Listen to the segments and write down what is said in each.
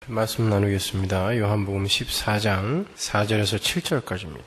말씀 나누겠습니다. 요한복음 14장 4절에서 7절까지입니다.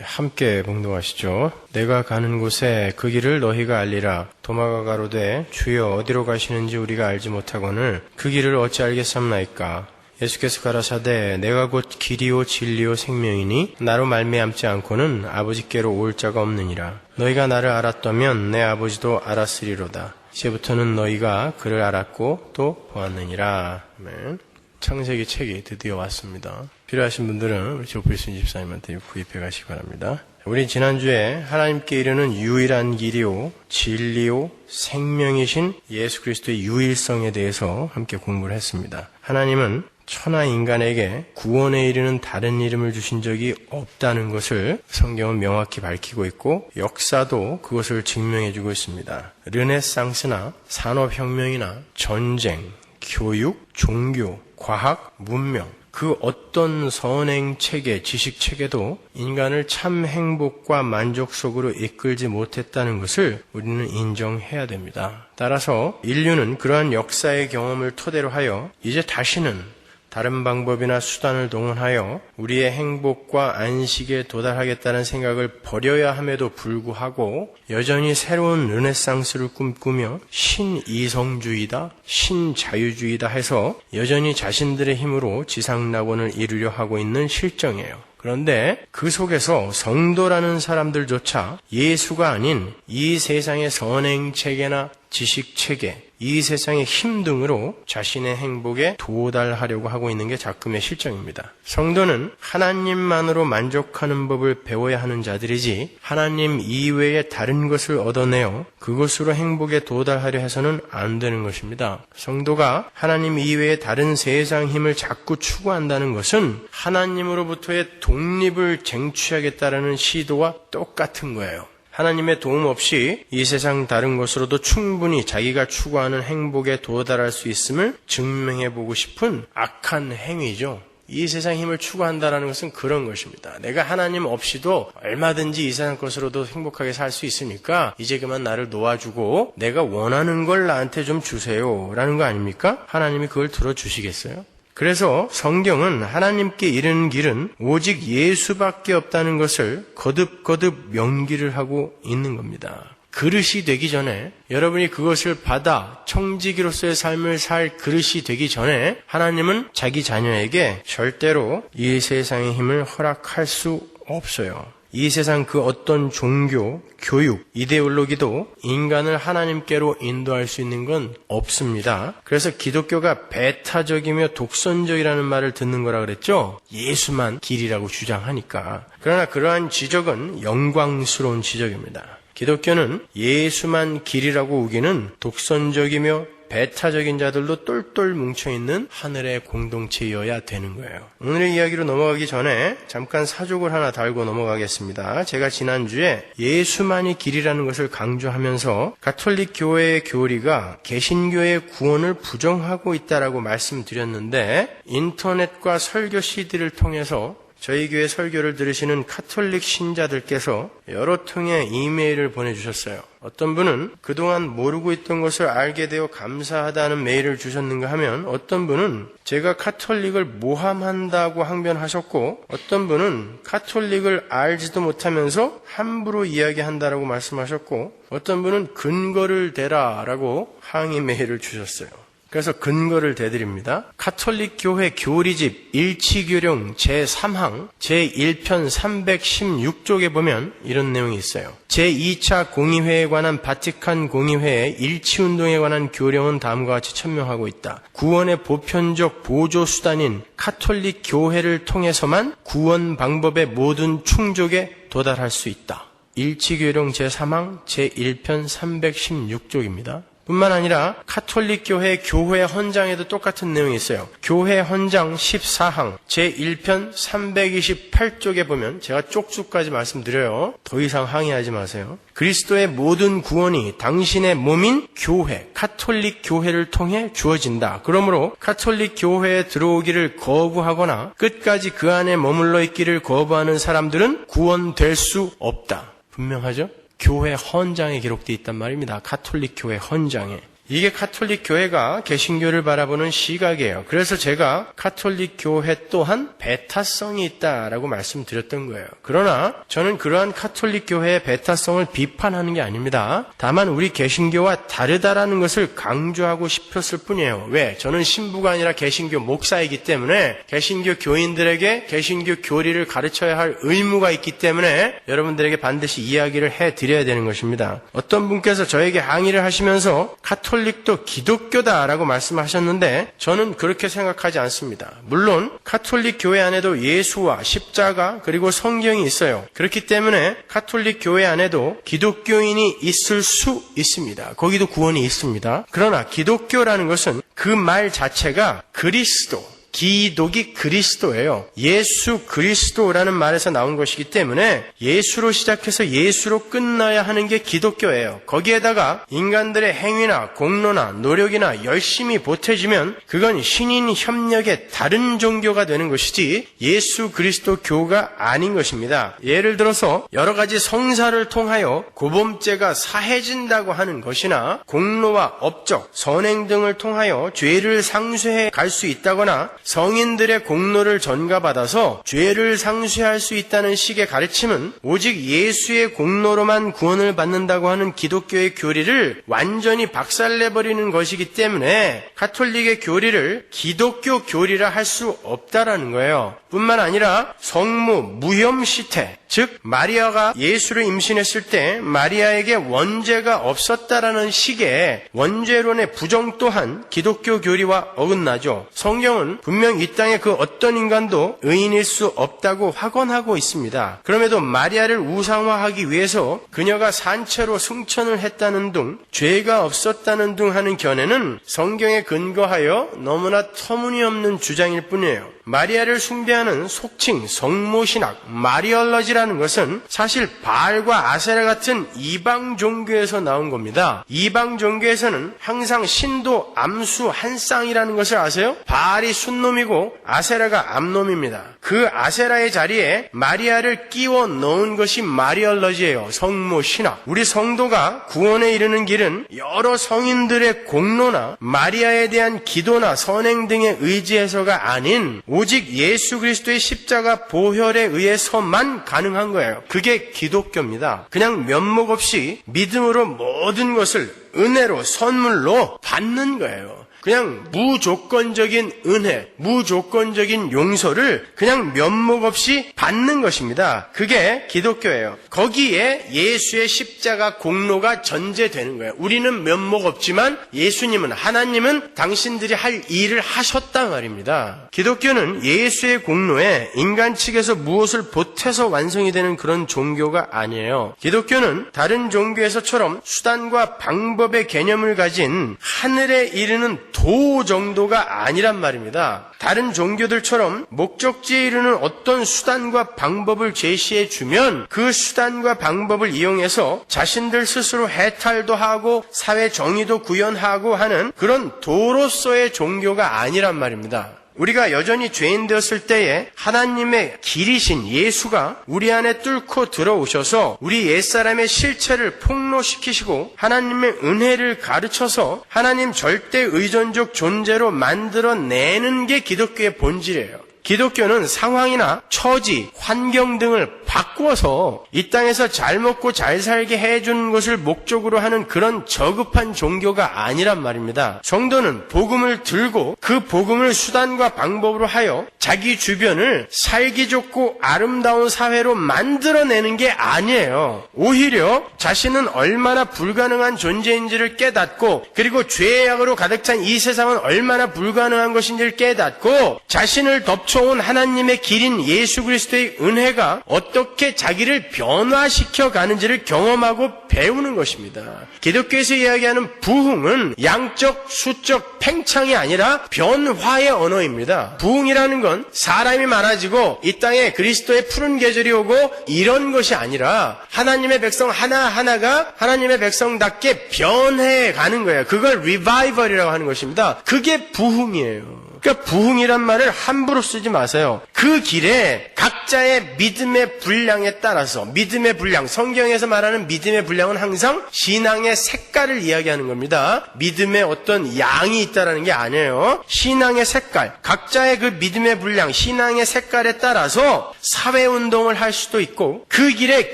함께 봉독하시죠. 내가 가는 곳에 그 길을 너희가 알리라. 도마가 가로되 주여 어디로 가시는지 우리가 알지 못하거늘 그 길을 어찌 알겠삼나이까. 예수께서 가라사대 내가 곧 길이요 진리요 생명이니 나로 말미암지 않고는 아버지께로 올 자가 없느니라. 너희가 나를 알았다면 내 아버지도 알았으리로다. 이제부터는 너희가 그를 알았고 또 보았느니라. 아멘. 창세기 책이 드디어 왔습니다. 필요하신 분들은 우리 조필순 집사님한테 구입해 가시기 바랍니다. 우리 지난주에 하나님께 이르는 유일한 길이요 진리요 생명이신 예수 그리스도의 유일성에 대해서 함께 공부를 했습니다. 하나님은 천하 인간에게 구원에 이르는 다른 이름을 주신 적이 없다는 것을 성경은 명확히 밝히고 있고 역사도 그것을 증명해주고 있습니다. 르네상스나 산업혁명이나 전쟁, 교육, 종교, 과학, 문명, 그 어떤 선행체계, 지식체계도 인간을 참 행복과 만족 속으로 이끌지 못했다는 것을 우리는 인정해야 됩니다. 따라서 인류는 그러한 역사의 경험을 토대로 하여 이제 다시는 다른 방법이나 수단을 동원하여 우리의 행복과 안식에 도달하겠다는 생각을 버려야 함에도 불구하고 여전히 새로운 르네상스를 꿈꾸며 신이성주의다, 신자유주의다 해서 여전히 자신들의 힘으로 지상낙원을 이루려 하고 있는 실정이에요. 그런데 그 속에서 성도라는 사람들조차 예수가 아닌 이 세상의 선행체계나 지식체계, 이 세상의 힘 등으로 자신의 행복에 도달하려고 하고 있는 게 작금의 실정입니다. 성도는 하나님만으로 만족하는 법을 배워야 하는 자들이지 하나님 이외에 다른 것을 얻어내어 그것으로 행복에 도달하려 해서는 안 되는 것입니다. 성도가 하나님 이외에 다른 세상 힘을 자꾸 추구한다는 것은 하나님으로부터의 독립을 쟁취하겠다라는 시도와 똑같은 거예요. 하나님의 도움 없이 이 세상 다른 것으로도 충분히 자기가 추구하는 행복에 도달할 수 있음을 증명해보고 싶은 악한 행위죠. 이 세상 힘을 추구한다는 것은 그런 것입니다. 내가 하나님 없이도 얼마든지 이 세상 것으로도 행복하게 살 수 있으니까 이제 그만 나를 놓아주고 내가 원하는 걸 나한테 좀 주세요 라는 거 아닙니까? 하나님이 그걸 들어주시겠어요? 그래서 성경은 하나님께 이르는 길은 오직 예수밖에 없다는 것을 거듭거듭 명기를 하고 있는 겁니다. 그릇이 되기 전에 여러분이 그것을 받아 청지기로서의 삶을 살 그릇이 되기 전에 하나님은 자기 자녀에게 절대로 이 세상의 힘을 허락할 수 없어요. 이 세상 그 어떤 종교, 교육, 이데올로기도 인간을 하나님께로 인도할 수 있는 건 없습니다. 그래서 기독교가 배타적이며 독선적이라는 말을 듣는 거라 그랬죠? 예수만 길이라고 주장하니까. 그러나 그러한 지적은 영광스러운 지적입니다. 기독교는 예수만 길이라고 우기는 독선적이며 배타적인 자들도 똘똘 뭉쳐있는 하늘의 공동체여야 되는 거예요. 오늘의 이야기로 넘어가기 전에 잠깐 사족을 하나 달고 넘어가겠습니다. 제가 지난주에 예수만이 길이라는 것을 강조하면서 가톨릭 교회의 교리가 개신교의 구원을 부정하고 있다라고 말씀드렸는데 인터넷과 설교 CD를 통해서 저희 교회 설교를 들으시는 가톨릭 신자들께서 여러 통의 이메일을 보내주셨어요. 어떤 분은 그동안 모르고 있던 것을 알게 되어 감사하다는 메일을 주셨는가 하면 어떤 분은 제가 가톨릭을 모함한다고 항변하셨고 어떤 분은 가톨릭을 알지도 못하면서 함부로 이야기한다라고 말씀하셨고 어떤 분은 근거를 대라라고 항의 메일을 주셨어요. 그래서 근거를 대드립니다. 가톨릭 교회 교리집 일치교령 제3항 제1편 316쪽에 보면 이런 내용이 있어요. 제2차 공의회에 관한 바티칸 공의회의 일치운동에 관한 교령은 다음과 같이 천명하고 있다. 구원의 보편적 보조수단인 가톨릭 교회를 통해서만 구원 방법의 모든 충족에 도달할 수 있다. 일치교령 제3항 제1편 316쪽입니다. 뿐만 아니라 가톨릭 교회 교회 헌장에도 똑같은 내용이 있어요. 교회 헌장 14항 제1편 328쪽에 보면 제가 쪽수까지 말씀드려요. 더 이상 항의하지 마세요. 그리스도의 모든 구원이 당신의 몸인 교회, 가톨릭 교회를 통해 주어진다. 그러므로 가톨릭 교회에 들어오기를 거부하거나 끝까지 그 안에 머물러 있기를 거부하는 사람들은 구원될 수 없다. 분명하죠? 교회 헌장에 기록되어 있단 말입니다. 가톨릭 교회 헌장에. 이게 가톨릭 교회가 개신교를 바라보는 시각이에요. 그래서 제가 가톨릭 교회 또한 배타성이 있다라고 말씀드렸던 거예요. 그러나 저는 그러한 가톨릭 교회의 배타성을 비판하는 게 아닙니다. 다만 우리 개신교와 다르다라는 것을 강조하고 싶었을 뿐이에요. 왜? 저는 신부가 아니라 개신교 목사이기 때문에 개신교 교인들에게 개신교 교리를 가르쳐야 할 의무가 있기 때문에 여러분들에게 반드시 이야기를 해드려야 되는 것입니다. 어떤 분께서 저에게 항의를 하시면서 가톨릭도 기독교다라고 말씀하셨는데 저는 그렇게 생각하지 않습니다. 물론 가톨릭 교회 안에도 예수와 십자가 그리고 성경이 있어요. 그렇기 때문에 가톨릭 교회 안에도 기독교인이 있을 수 있습니다. 거기도 구원이 있습니다. 그러나 기독교라는 것은 그 말 자체가 그리스도, 기독이 그리스도예요. 예수 그리스도라는 말에서 나온 것이기 때문에 예수로 시작해서 예수로 끝나야 하는 게 기독교예요. 거기에다가 인간들의 행위나 공로나 노력이나 열심히 보태지면 그건 신인 협력의 다른 종교가 되는 것이지 예수 그리스도 교가 아닌 것입니다. 예를 들어서 여러 가지 성사를 통하여 고범죄가 사해진다고 하는 것이나 공로와 업적, 선행 등을 통하여 죄를 상쇄해 갈 수 있다거나 성인들의 공로를 전가받아서 죄를 상쇄할 수 있다는 식의 가르침은 오직 예수의 공로로만 구원을 받는다고 하는 기독교의 교리를 완전히 박살내버리는 것이기 때문에 가톨릭의 교리를 기독교 교리라 할 수 없다라는 거예요. 뿐만 아니라 성무, 무혐시태, 즉 마리아가 예수를 임신했을 때 마리아에게 원죄가 없었다라는 식의 원죄론의 부정 또한 기독교 교리와 어긋나죠. 성경은 분명 이 땅에 그 어떤 인간도 의인일 수 없다고 확언하고 있습니다. 그럼에도 마리아를 우상화하기 위해서 그녀가 산채로 승천을 했다는 등 죄가 없었다는 등 하는 견해는 성경에 근거하여 너무나 터무니없는 주장일 뿐이에요. 마리아를 숭배하는 속칭 성모신학, 마리얼러지라는 것은 사실 바알과 아세라 같은 이방 종교에서 나온 겁니다. 이방 종교에서는 항상 신도 암수 한 쌍이라는 것을 아세요? 바알이 순놈이고 아세라가 암놈입니다. 그 아세라의 자리에 마리아를 끼워 넣은 것이 마리얼러지예요. 성모신학. 우리 성도가 구원에 이르는 길은 여러 성인들의 공로나 마리아에 대한 기도나 선행 등에 의지해서가 아닌 오직 예수 그리스도의 십자가 보혈에 의해서만 가능한 거예요. 그게 기독교입니다. 그냥 면목 없이 믿음으로 모든 것을 은혜로 선물로 받는 거예요. 그냥 무조건적인 은혜, 무조건적인 용서를 그냥 면목 없이 받는 것입니다. 그게 기독교예요. 거기에 예수의 십자가 공로가 전제되는 거예요. 우리는 면목 없지만 예수님은, 하나님은 당신들이 할 일을 하셨단 말입니다. 기독교는 예수의 공로에 인간 측에서 무엇을 보태서 완성이 되는 그런 종교가 아니에요. 기독교는 다른 종교에서처럼 수단과 방법의 개념을 가진 하늘에 이르는 도 정도가 아니란 말입니다. 다른 종교들처럼 목적지에 이르는 어떤 수단과 방법을 제시해 주면 그 수단과 방법을 이용해서 자신들 스스로 해탈도 하고 사회 정의도 구현하고 하는 그런 도로서의 종교가 아니란 말입니다. 우리가 여전히 죄인 되었을 때에 하나님의 길이신 예수가 우리 안에 뚫고 들어오셔서 우리 옛사람의 실체를 폭로시키시고 하나님의 은혜를 가르쳐서 하나님 절대 의존적 존재로 만들어내는 게 기독교의 본질이에요. 기독교는 상황이나 처지, 환경 등을 바꾸어서 이 땅에서 잘 먹고 잘 살게 해주는 것을 목적으로 하는 그런 저급한 종교가 아니란 말입니다. 성도는 복음을 들고 그 복음을 수단과 방법으로 하여 자기 주변을 살기 좋고 아름다운 사회로 만들어내는 게 아니에요. 오히려 자신은 얼마나 불가능한 존재인지를 깨닫고 그리고 죄의 악으로 가득 찬 이 세상은 얼마나 불가능한 것인지를 깨닫고 자신을 덮쳐온 하나님의 길인 예수 그리스도의 은혜가 어떻게 자기를 변화시켜 가는지를 경험하고 배우는 것입니다. 기독교에서 이야기하는 부흥은 양적, 수적, 팽창이 아니라 변화의 언어입니다. 부흥이라는 건 사람이 많아지고 이 땅에 그리스도의 푸른 계절이 오고 이런 것이 아니라 하나님의 백성 하나하나가 하나님의 백성답게 변해 가는 거예요. 그걸 리바이벌이라고 하는 것입니다. 그게 부흥이에요. 그러니까 부흥이란 말을 함부로 쓰지 마세요. 그 길에 각자의 믿음의 분량에 따라서, 믿음의 분량, 성경에서 말하는 믿음의 분량은 항상 신앙의 색깔을 이야기하는 겁니다. 믿음의 어떤 양이 있다라는 게 아니에요. 신앙의 색깔, 각자의 그 믿음의 분량, 신앙의 색깔에 따라서 사회운동을 할 수도 있고 그 길에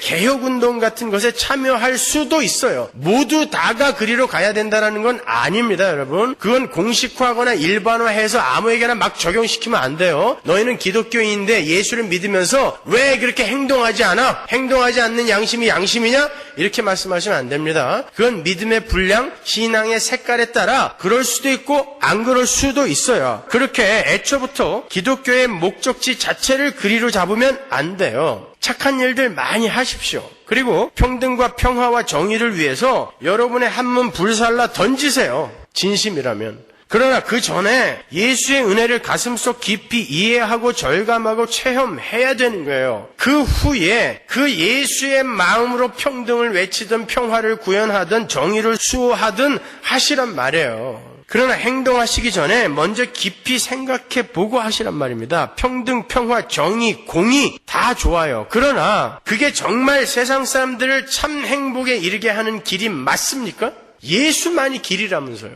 개혁운동 같은 것에 참여할 수도 있어요. 모두 다가 그리로 가야 된다는 건 아닙니다, 여러분. 그건 공식화하거나 일반화해서 아무에게나 막 적용시키면 안 돼요. 너희는 기독교인인데 예수를 믿으면서 왜 그렇게 행동하지 않아? 행동하지 않는 양심이 양심이냐? 이렇게 말씀하시면 안 됩니다. 그건 믿음의 분량, 신앙의 색깔에 따라 그럴 수도 있고 안 그럴 수도 있어요. 그렇게 애초부터 기독교의 목적지 자체를 그리로 잡으면 안 돼요. 착한 일들 많이 하십시오. 그리고 평등과 평화와 정의를 위해서 여러분의 한몸 불살라 던지세요. 진심이라면. 그러나 그 전에 예수의 은혜를 가슴속 깊이 이해하고 절감하고 체험해야 되는 거예요. 그 후에 그 예수의 마음으로 평등을 외치든 평화를 구현하든 정의를 수호하든 하시란 말이에요. 그러나 행동하시기 전에 먼저 깊이 생각해 보고 하시란 말입니다. 평등, 평화, 정의, 공의 다 좋아요. 그러나 그게 정말 세상 사람들을 참 행복에 이르게 하는 길이 맞습니까? 예수만이 길이라면서요.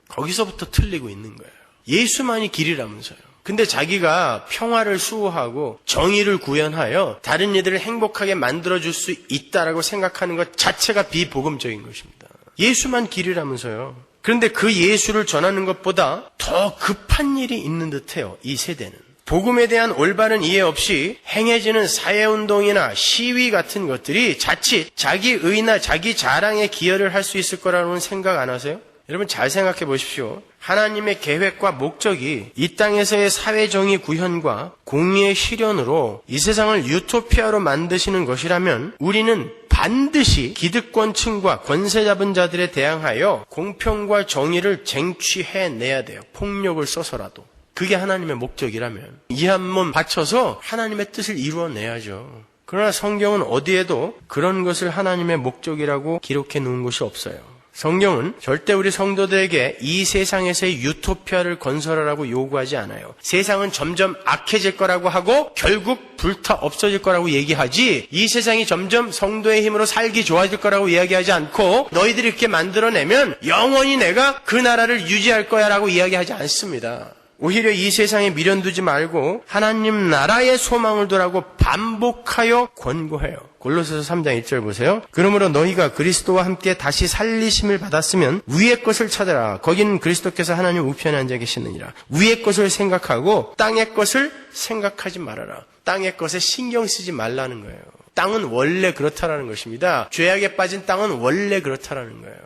거기서부터 틀리고 있는 거예요. 예수만이 길이라면서요. 근데 자기가 평화를 수호하고 정의를 구현하여 다른 이들을 행복하게 만들어줄 수 있다라고 생각하는 것 자체가 비복음적인 것입니다. 예수만 길이라면서요. 그런데 그 예수를 전하는 것보다 더 급한 일이 있는 듯해요. 이 세대는. 복음에 대한 올바른 이해 없이 행해지는 사회운동이나 시위 같은 것들이 자칫 자기 의나 자기 자랑에 기여를 할 수 있을 거라는 생각 안 하세요? 여러분 잘 생각해 보십시오. 하나님의 계획과 목적이 이 땅에서의 사회정의 구현과 공의의 실현으로 이 세상을 유토피아로 만드시는 것이라면 우리는 반드시 기득권층과 권세 잡은 자들에 대항하여 공평과 정의를 쟁취해내야 돼요. 폭력을 써서라도. 그게 하나님의 목적이라면 이 한 몸 바쳐서 하나님의 뜻을 이루어내야죠. 그러나 성경은 어디에도 그런 것을 하나님의 목적이라고 기록해 놓은 것이 없어요. 성경은 절대 우리 성도들에게 이 세상에서의 유토피아를 건설하라고 요구하지 않아요. 세상은 점점 악해질 거라고 하고 결국 불타 없어질 거라고 얘기하지 이 세상이 점점 성도의 힘으로 살기 좋아질 거라고 이야기하지 않고 너희들이 이렇게 만들어내면 영원히 내가 그 나라를 유지할 거야 라고 이야기하지 않습니다. 오히려 이 세상에 미련두지 말고 하나님 나라의 소망을 두라고 반복하여 권고해요. 골로새서 3장 1절 보세요. 그러므로 너희가 그리스도와 함께 다시 살리심을 받았으면 위의 것을 찾아라. 거기는 그리스도께서 하나님 우편에 앉아 계시느니라. 위의 것을 생각하고 땅의 것을 생각하지 말아라. 땅의 것에 신경 쓰지 말라는 거예요. 땅은 원래 그렇다라는 것입니다. 죄악에 빠진 땅은 원래 그렇다라는 거예요.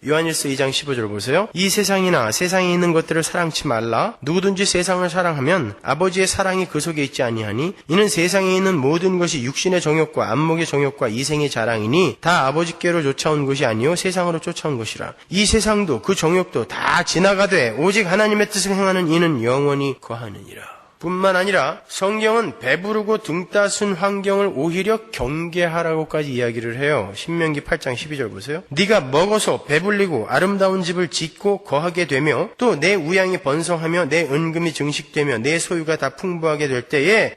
요한일서 2장 15절 보세요. 이 세상이나 세상에 있는 것들을 사랑치 말라. 누구든지 세상을 사랑하면 아버지의 사랑이 그 속에 있지 아니하니 이는 세상에 있는 모든 것이 육신의 정욕과 안목의 정욕과 이생의 자랑이니 다 아버지께로 쫓아온 것이 아니요 세상으로 쫓아온 것이라. 이 세상도 그 정욕도 다 지나가되 오직 하나님의 뜻을 행하는 이는 영원히 거하느니라. 뿐만 아니라 성경은 배부르고 등 따순 환경을 오히려 경계하라고까지 이야기를 해요. 신명기 8장 12절 보세요. 네가 먹어서 배불리고 아름다운 집을 짓고 거하게 되며 또 내 우양이 번성하며 내 은금이 증식되며 내 소유가 다 풍부하게 될 때에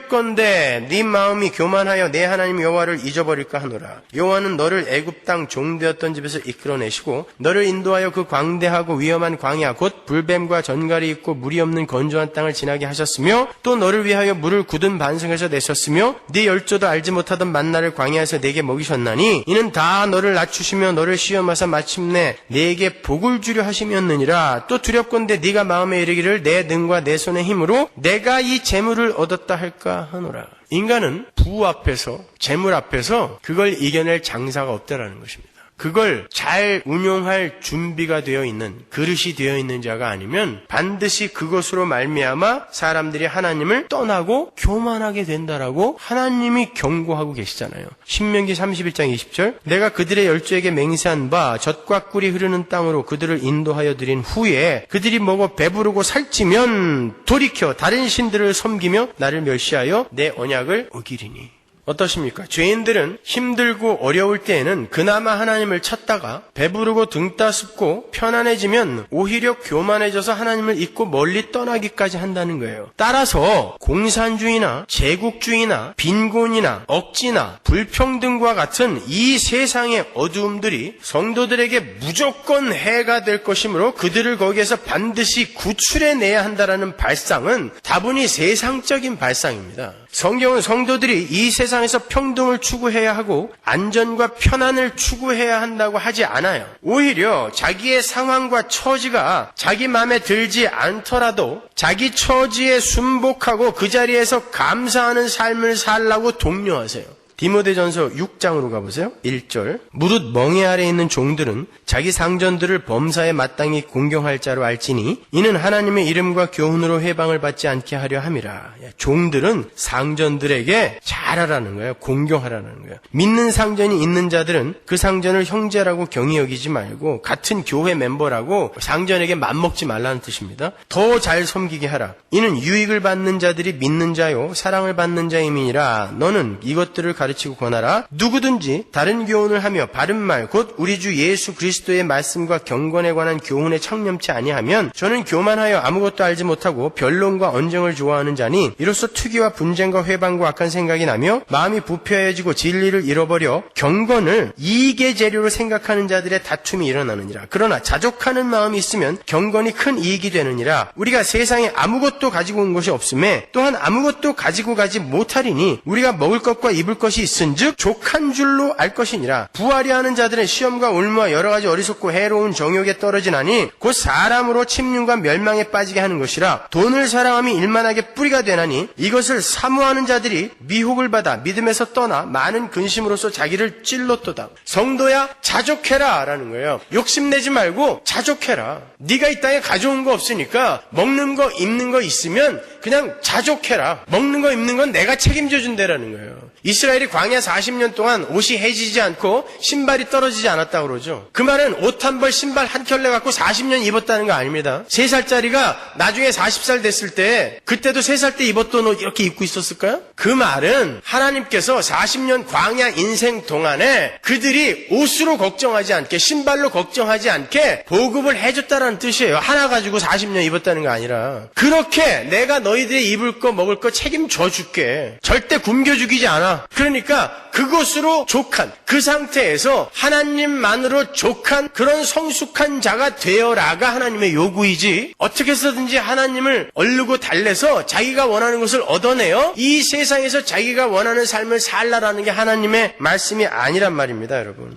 두렵건대 네 마음이 교만하여 내 하나님 여호와를 잊어버릴까 하노라. 여호와는 너를 애굽 땅 종되었던 집에서 이끌어내시고 너를 인도하여 그 광대하고 위험한 광야 곧 불뱀과 전갈이 있고 물이 없는 건조한 땅을 지나게 하셨으며 또 너를 위하여 물을 굳은 반석에서 내셨으며 네 열조도 알지 못하던 만나를 광야에서 내게 먹이셨나니 이는 다 너를 낮추시며 너를 시험하사 마침내 내게 복을 주려 하심이었느니라. 또 두렵건대 네가 마음에 이르기를 내 능과 내 손의 힘으로 내가 이 재물을 얻었다 할까 하노라. 인간은 부 앞에서 재물 앞에서 그걸 이겨낼 장사가 없다라는 것입니다. 그걸 잘 운용할 준비가 되어 있는 그릇이 되어 있는 자가 아니면 반드시 그것으로 말미암아 사람들이 하나님을 떠나고 교만하게 된다라고 하나님이 경고하고 계시잖아요. 신명기 31장 20절 내가 그들의 열조에게 맹세한 바 젖과 꿀이 흐르는 땅으로 그들을 인도하여 드린 후에 그들이 먹어 배부르고 살찌면 돌이켜 다른 신들을 섬기며 나를 멸시하여 내 언약을 어기리니. 어떠십니까? 죄인들은 힘들고 어려울 때에는 그나마 하나님을 찾다가 배부르고 등 따숩고 편안해지면 오히려 교만해져서 하나님을 잊고 멀리 떠나기까지 한다는 거예요. 따라서 공산주의나 제국주의나 빈곤이나 억지나 불평등과 같은 이 세상의 어두움들이 성도들에게 무조건 해가 될 것이므로 그들을 거기에서 반드시 구출해내야 한다라는 발상은 다분히 세상적인 발상입니다. 성경은 성도들이 이 세상에서 평등을 추구해야 하고 안전과 편안을 추구해야 한다고 하지 않아요. 오히려 자기의 상황과 처지가 자기 마음에 들지 않더라도 자기 처지에 순복하고 그 자리에서 감사하는 삶을 살라고 독려하세요. 디모데전서 6장으로 가보세요. 1절. 무릇 멍에 아래 있는 종들은 자기 상전들을 범사에 마땅히 공경할 자로 알지니 이는 하나님의 이름과 교훈으로 회방을 받지 않게 하려 함이라. 종들은 상전들에게 잘하라는 거예요. 공경하라는 거예요. 믿는 상전이 있는 자들은 그 상전을 형제라고 경히 여기지 말고 같은 교회 멤버라고 상전에게 맘먹지 말라는 뜻입니다. 더 잘 섬기게 하라. 이는 유익을 받는 자들이 믿는 자요 사랑을 받는 자임이니라. 너는 이것들을 가르치고 권하라. 누구든지 다른 교훈을 하며 바른 말 곧 우리 주 예수 그리스도의 말씀과 경건에 관한 교훈에 청렴치 아니하면 저는 교만하여 아무것도 알지 못하고 변론과 언쟁을 좋아하는 자니 이로써 투기와 분쟁과 회방과 악한 생각이 나며 마음이 부패해지고 진리를 잃어버려 경건을 이익의 재료로 생각하는 자들의 다툼이 일어나느니라. 그러나 자족하는 마음이 있으면 경건이 큰 이익이 되느니라. 우리가 세상에 아무것도 가지고 온 것이 없음에 또한 아무것도 가지고 가지 못하리니 우리가 먹을 것과 입을 것이 있은즉 족한 줄로 알 것이니라. 부하려 하는 자들은 시험과 올무와 여러 가지 어리석고 해로운 정욕에 떨어지나니 곧 사람으로 침륜과 멸망에 빠지게 하는 것이라. 돈을 사랑함이 일만하게 뿌리가 되나니 이것을 사모하는 자들이 미혹을 받아 믿음에서 떠나 많은 근심으로써 자기를 찔렀도다. 성도야 자족해라 라는 거예요. 욕심내지 말고 자족해라. 네가 이 땅에 가져온 거 없으니까 먹는 거 입는 거 있으면 그냥 자족해라. 먹는 거 입는 건 내가 책임져 준다라는 거예요. 이스라엘이 광야 40년 동안 옷이 해지지 않고 신발이 떨어지지 않았다고 그러죠. 그 말은 옷 한 벌 신발 한 켤레 갖고 40년 입었다는 거 아닙니다. 3살짜리가 나중에 40살 됐을 때 그때도 3살 때 입었던 옷 이렇게 입고 있었을까요? 그 말은 하나님께서 40년 광야 인생 동안에 그들이 옷으로 걱정하지 않게 신발로 걱정하지 않게 보급을 해줬다라는 뜻이에요. 하나 가지고 40년 입었다는 거 아니라 그렇게 내가 너희들이 입을 거 먹을 거 책임져 줄게. 절대 굶겨 죽이지 않아. 그러니까 그것으로 족한 그 상태에서 하나님만으로 족한 그런 성숙한 자가 되어라가 하나님의 요구이지 어떻게 해서든지 하나님을 얼르고 달래서 자기가 원하는 것을 얻어내어 이 세상에서 자기가 원하는 삶을 살라라는 게 하나님의 말씀이 아니란 말입니다, 여러분.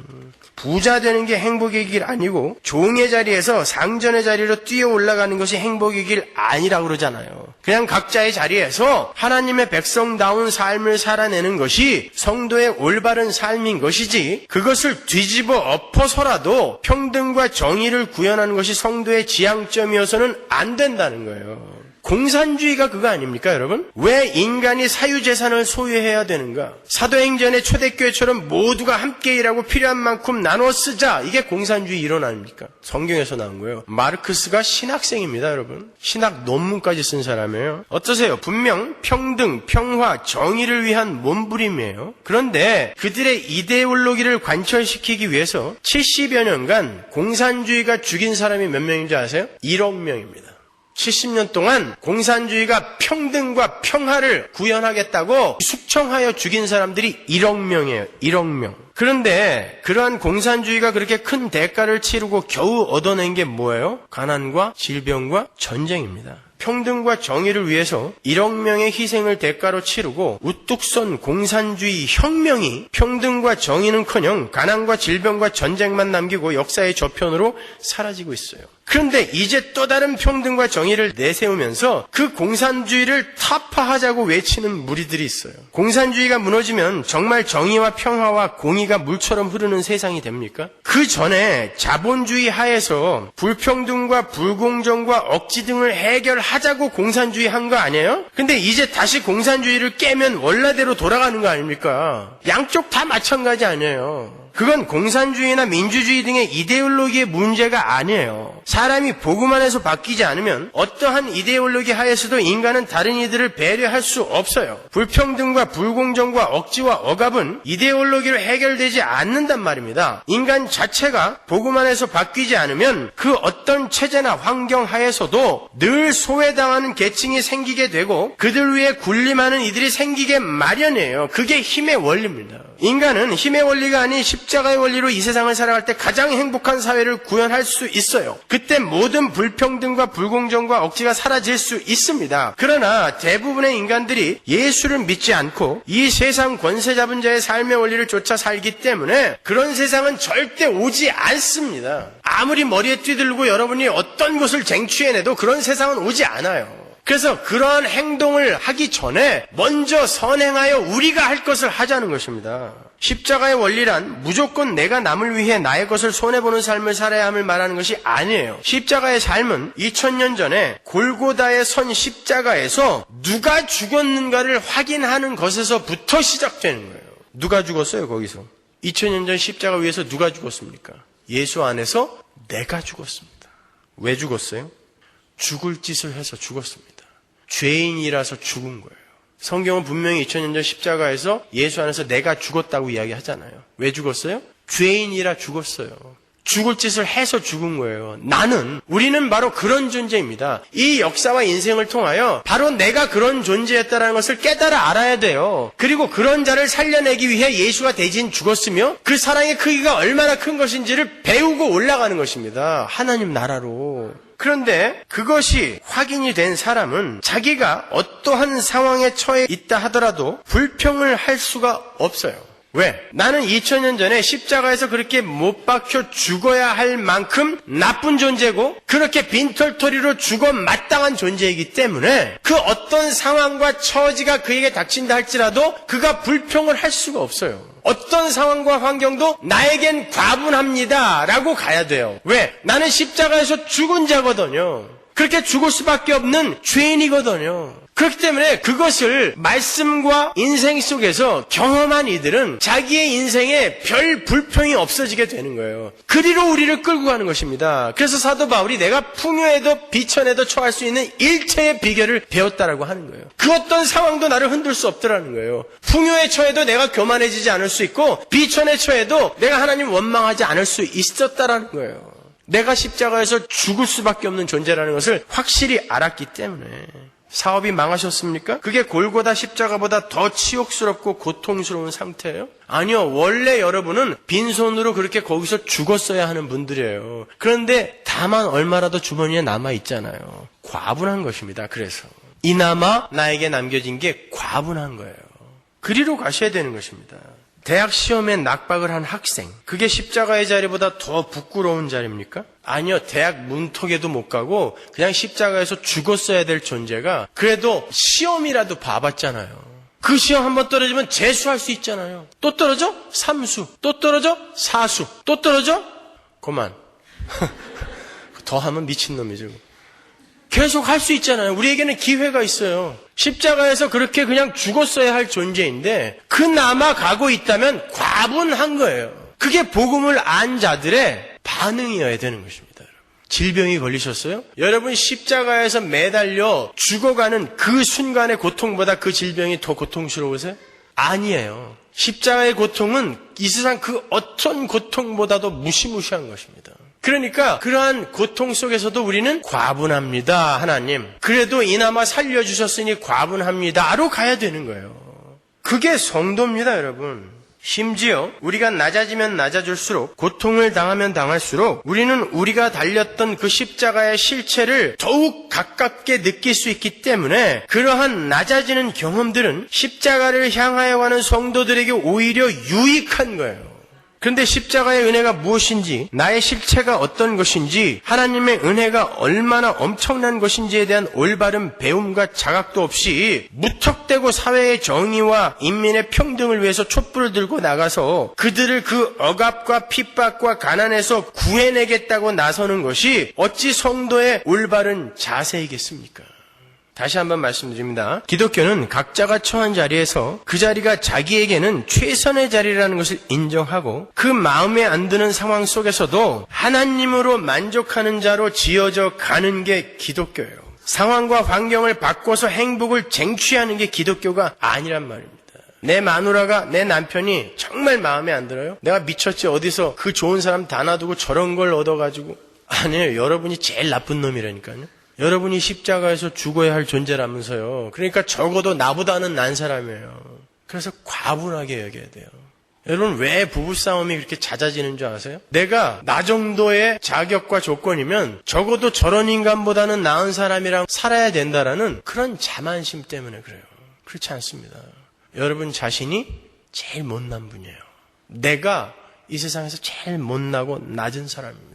부자 되는 게 행복의 길 아니고 종의 자리에서 상전의 자리로 뛰어 올라가는 것이 행복의 길 아니라고 그러잖아요. 그냥 각자의 자리에서 하나님의 백성다운 삶을 살아내는 것이 성도의 올바른 삶인 것이지 그것을 뒤집어 엎어서라도 평등과 정의를 구현하는 것이 성도의 지향점이어서는 안 된다는 거예요. 공산주의가 그거 아닙니까, 여러분? 왜 인간이 사유재산을 소유해야 되는가? 사도행전의 초대교회처럼 모두가 함께 일하고 필요한 만큼 나눠 쓰자. 이게 공산주의 이론 아닙니까? 성경에서 나온 거예요. 마르크스가 신학생입니다, 여러분. 신학 논문까지 쓴 사람이에요. 어떠세요? 분명 평등, 평화, 정의를 위한 몸부림이에요. 그런데 그들의 이데올로기를 관철시키기 위해서 70여 년간 공산주의가 죽인 사람이 몇 명인지 아세요? 1억 명입니다. 70년 동안 공산주의가 평등과 평화를 구현하겠다고 숙청하여 죽인 사람들이 1억 명이에요. 1억 명. 그런데 그러한 공산주의가 그렇게 큰 대가를 치르고 겨우 얻어낸 게 뭐예요? 가난과 질병과 전쟁입니다. 평등과 정의를 위해서 1억 명의 희생을 대가로 치르고 우뚝 선 공산주의 혁명이 평등과 정의는커녕 가난과 질병과 전쟁만 남기고 역사의 저편으로 사라지고 있어요. 그런데 이제 또 다른 평등과 정의를 내세우면서 그 공산주의를 타파하자고 외치는 무리들이 있어요. 공산주의가 무너지면 정말 정의와 평화와 공의가 물처럼 흐르는 세상이 됩니까? 그 전에 자본주의 하에서 불평등과 불공정과 억지 등을 해결하자고 공산주의 한 거 아니에요? 근데 이제 다시 공산주의를 깨면 원래대로 돌아가는 거 아닙니까? 양쪽 다 마찬가지 아니에요. 그건 공산주의나 민주주의 등의 이데올로기의 문제가 아니에요. 사람이 복음 안에서 바뀌지 않으면 어떠한 이데올로기 하에서도 인간은 다른 이들을 배려할 수 없어요. 불평등과 불공정과 억지와 억압은 이데올로기로 해결되지 않는단 말입니다. 인간 자체가 복음 안에서 바뀌지 않으면 그 어떤 체제나 환경 하에서도 늘 소외당하는 계층이 생기게 되고 그들 위에 군림하는 이들이 생기게 마련이에요. 그게 힘의 원리입니다. 인간은 힘의 원리가 아닌 십자가의 원리로 이 세상을 살아갈 때 가장 행복한 사회를 구현할 수 있어요. 그때 모든 불평등과 불공정과 억지가 사라질 수 있습니다. 그러나 대부분의 인간들이 예수를 믿지 않고 이 세상 권세 잡은 자의 삶의 원리를 쫓아 살기 때문에 그런 세상은 절대 오지 않습니다. 아무리 머리에 뛰들고 여러분이 어떤 것을 쟁취해내도 그런 세상은 오지 않아요. 그래서 그러한 행동을 하기 전에 먼저 선행하여 우리가 할 것을 하자는 것입니다. 십자가의 원리란 무조건 내가 남을 위해 나의 것을 손해보는 삶을 살아야 함을 말하는 것이 아니에요. 십자가의 삶은 2000년 전에 골고다의 선 십자가에서 누가 죽었는가를 확인하는 것에서부터 시작되는 거예요. 누가 죽었어요, 거기서? 2000년 전 십자가 위에서 누가 죽었습니까? 예수 안에서 내가 죽었습니다. 왜 죽었어요? 죽을 짓을 해서 죽었습니다. 죄인이라서 죽은 거예요. 성경은 분명히 2000년 전 십자가에서 예수 안에서 내가 죽었다고 이야기하잖아요. 왜 죽었어요? 죄인이라 죽었어요. 죽을 짓을 해서 죽은 거예요. 우리는 바로 그런 존재입니다. 이 역사와 인생을 통하여 바로 내가 그런 존재였다는 것을 깨달아 알아야 돼요. 그리고 그런 자를 살려내기 위해 예수가 대신 죽었으며 그 사랑의 크기가 얼마나 큰 것인지를 배우고 올라가는 것입니다. 하나님 나라로. 그런데 그것이 확인이 된 사람은 자기가 어떠한 상황에 처해 있다 하더라도 불평을 할 수가 없어요. 왜? 나는 2000년 전에 십자가에서 그렇게 못 박혀 죽어야 할 만큼 나쁜 존재고 그렇게 빈털터리로 죽어 마땅한 존재이기 때문에 그 어떤 상황과 처지가 그에게 닥친다 할지라도 그가 불평을 할 수가 없어요. 어떤 상황과 환경도 나에겐 과분합니다 라고 가야 돼요. 왜? 나는 십자가에서 죽은 자거든요. 그렇게 죽을 수밖에 없는 죄인이거든요. 그렇기 때문에 그것을 말씀과 인생 속에서 경험한 이들은 자기의 인생에 별 불평이 없어지게 되는 거예요. 그리로 우리를 끌고 가는 것입니다. 그래서 사도 바울이 내가 풍요에도 비천에도 처할 수 있는 일체의 비결을 배웠다라고 하는 거예요. 그 어떤 상황도 나를 흔들 수 없더라는 거예요. 풍요에 처해도 내가 교만해지지 않을 수 있고 비천에 처해도 내가 하나님 원망하지 않을 수 있었다라는 거예요. 내가 십자가에서 죽을 수밖에 없는 존재라는 것을 확실히 알았기 때문에. 사업이 망하셨습니까? 그게 골고다 십자가보다 더 치욕스럽고 고통스러운 상태예요? 아니요. 원래 여러분은 빈손으로 그렇게 거기서 죽었어야 하는 분들이에요. 그런데 다만 얼마라도 주머니에 남아있잖아요. 과분한 것입니다. 그래서 이나마 나에게 남겨진 게 과분한 거예요. 그리로 가셔야 되는 것입니다. 대학 시험에 낙박을 한 학생, 그게 십자가의 자리보다 더 부끄러운 자리입니까? 아니요. 대학 문턱에도 못 가고 그냥 십자가에서 죽었어야 될 존재가 그래도 시험이라도 봐봤잖아요. 그 시험 한번 떨어지면 재수할 수 있잖아요. 또 떨어져? 3수. 또 떨어져? 4수. 또 떨어져? 그만. 더 하면 미친놈이죠. 계속 할 수 있잖아요. 우리에게는 기회가 있어요. 십자가에서 그렇게 그냥 죽었어야 할 존재인데 그나마 가고 있다면 과분한 거예요. 그게 복음을 안 자들의 반응이어야 되는 것입니다. 질병이 걸리셨어요? 여러분 십자가에서 매달려 죽어가는 그 순간의 고통보다 그 질병이 더 고통스러우세요? 아니에요. 십자가의 고통은 이 세상 그 어떤 고통보다도 무시무시한 것입니다. 그러니까 그러한 고통 속에서도 우리는 과분합니다. 하나님. 그래도 이나마 살려주셨으니 과분합니다로 가야 되는 거예요. 그게 성도입니다, 여러분. 심지어 우리가 낮아지면 낮아질수록 고통을 당하면 당할수록 우리는 우리가 달렸던 그 십자가의 실체를 더욱 가깝게 느낄 수 있기 때문에 그러한 낮아지는 경험들은 십자가를 향하여 가는 성도들에게 오히려 유익한 거예요. 그런데 십자가의 은혜가 무엇인지, 나의 실체가 어떤 것인지, 하나님의 은혜가 얼마나 엄청난 것인지에 대한 올바른 배움과 자각도 없이 무턱대고 사회의 정의와 인민의 평등을 위해서 촛불을 들고 나가서 그들을 그 억압과 핍박과 가난에서 구해내겠다고 나서는 것이 어찌 성도의 올바른 자세이겠습니까? 다시 한번 말씀드립니다. 기독교는 각자가 처한 자리에서 그 자리가 자기에게는 최선의 자리라는 것을 인정하고 그 마음에 안 드는 상황 속에서도 하나님으로 만족하는 자로 지어져 가는 게 기독교예요. 상황과 환경을 바꿔서 행복을 쟁취하는 게 기독교가 아니란 말입니다. 내 마누라가, 내 남편이 정말 마음에 안 들어요? 내가 미쳤지, 어디서 그 좋은 사람 다 놔두고 저런 걸 얻어가지고. 아니에요. 여러분이 제일 나쁜 놈이라니까요. 여러분이 십자가에서 죽어야 할 존재라면서요. 그러니까 적어도 나보다는 난 사람이에요. 그래서 과분하게 여겨야 돼요. 여러분, 왜 부부싸움이 그렇게 잦아지는 줄 아세요? 내가 나 정도의 자격과 조건이면 적어도 저런 인간보다는 나은 사람이랑 살아야 된다라는 그런 자만심 때문에 그래요. 그렇지 않습니다. 여러분 자신이 제일 못난 분이에요. 내가 이 세상에서 제일 못나고 낮은 사람입니다.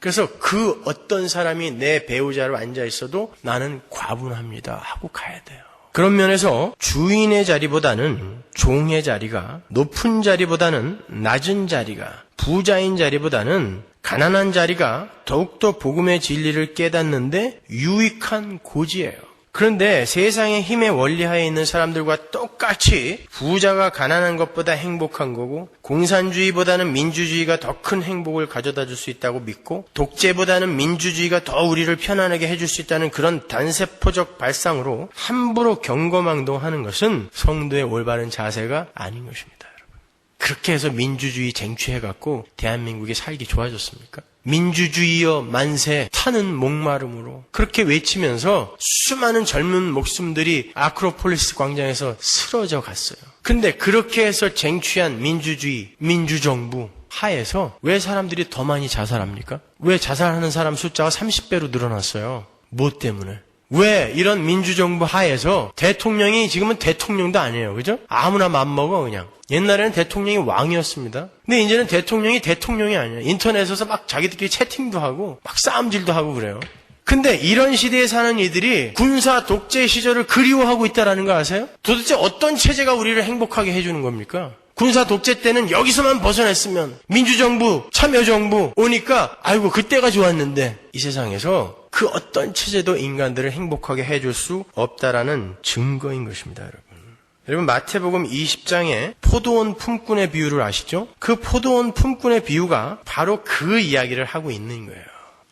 그래서 그 어떤 사람이 내 배우자로 앉아 있어도 나는 과분합니다 하고 가야 돼요. 그런 면에서 주인의 자리보다는 종의 자리가, 높은 자리보다는 낮은 자리가, 부자인 자리보다는 가난한 자리가 더욱더 복음의 진리를 깨닫는데 유익한 고지예요. 그런데 세상의 힘의 원리하에 있는 사람들과 똑같이 부자가 가난한 것보다 행복한 거고, 공산주의보다는 민주주의가 더 큰 행복을 가져다 줄 수 있다고 믿고, 독재보다는 민주주의가 더 우리를 편안하게 해줄 수 있다는 그런 단세포적 발상으로 함부로 경거망동하는 것은 성도의 올바른 자세가 아닌 것입니다. 여러분, 그렇게 해서 민주주의 쟁취해갖고 대한민국이 살기 좋아졌습니까? 민주주의여 만세, 타는 목마름으로 그렇게 외치면서 수많은 젊은 목숨들이 아크로폴리스 광장에서 쓰러져 갔어요. 근데 그렇게 해서 쟁취한 민주주의, 민주정부 하에서 왜 사람들이 더 많이 자살합니까? 왜 자살하는 사람 숫자가 30배로 늘어났어요? 뭐 때문에? 왜 이런 민주정부 하에서 대통령이 지금은 대통령도 아니에요. 그죠? 아무나 맘먹어 그냥. 옛날에는 대통령이 왕이었습니다. 근데 이제는 대통령이 아니에요. 인터넷에서 막 자기들끼리 채팅도 하고 막 싸움질도 하고 그래요. 근데 이런 시대에 사는 이들이 군사 독재 시절을 그리워하고 있다는 거 아세요? 도대체 어떤 체제가 우리를 행복하게 해주는 겁니까? 군사 독재 때는 여기서만 벗어났으면 민주정부, 참여정부 오니까 아이고 그때가 좋았는데, 이 세상에서 그 어떤 체제도 인간들을 행복하게 해줄 수 없다라는 증거인 것입니다. 여러분 마태복음 20장에 포도원 품꾼의 비유를 아시죠? 그 포도원 품꾼의 비유가 바로 그 이야기를 하고 있는 거예요.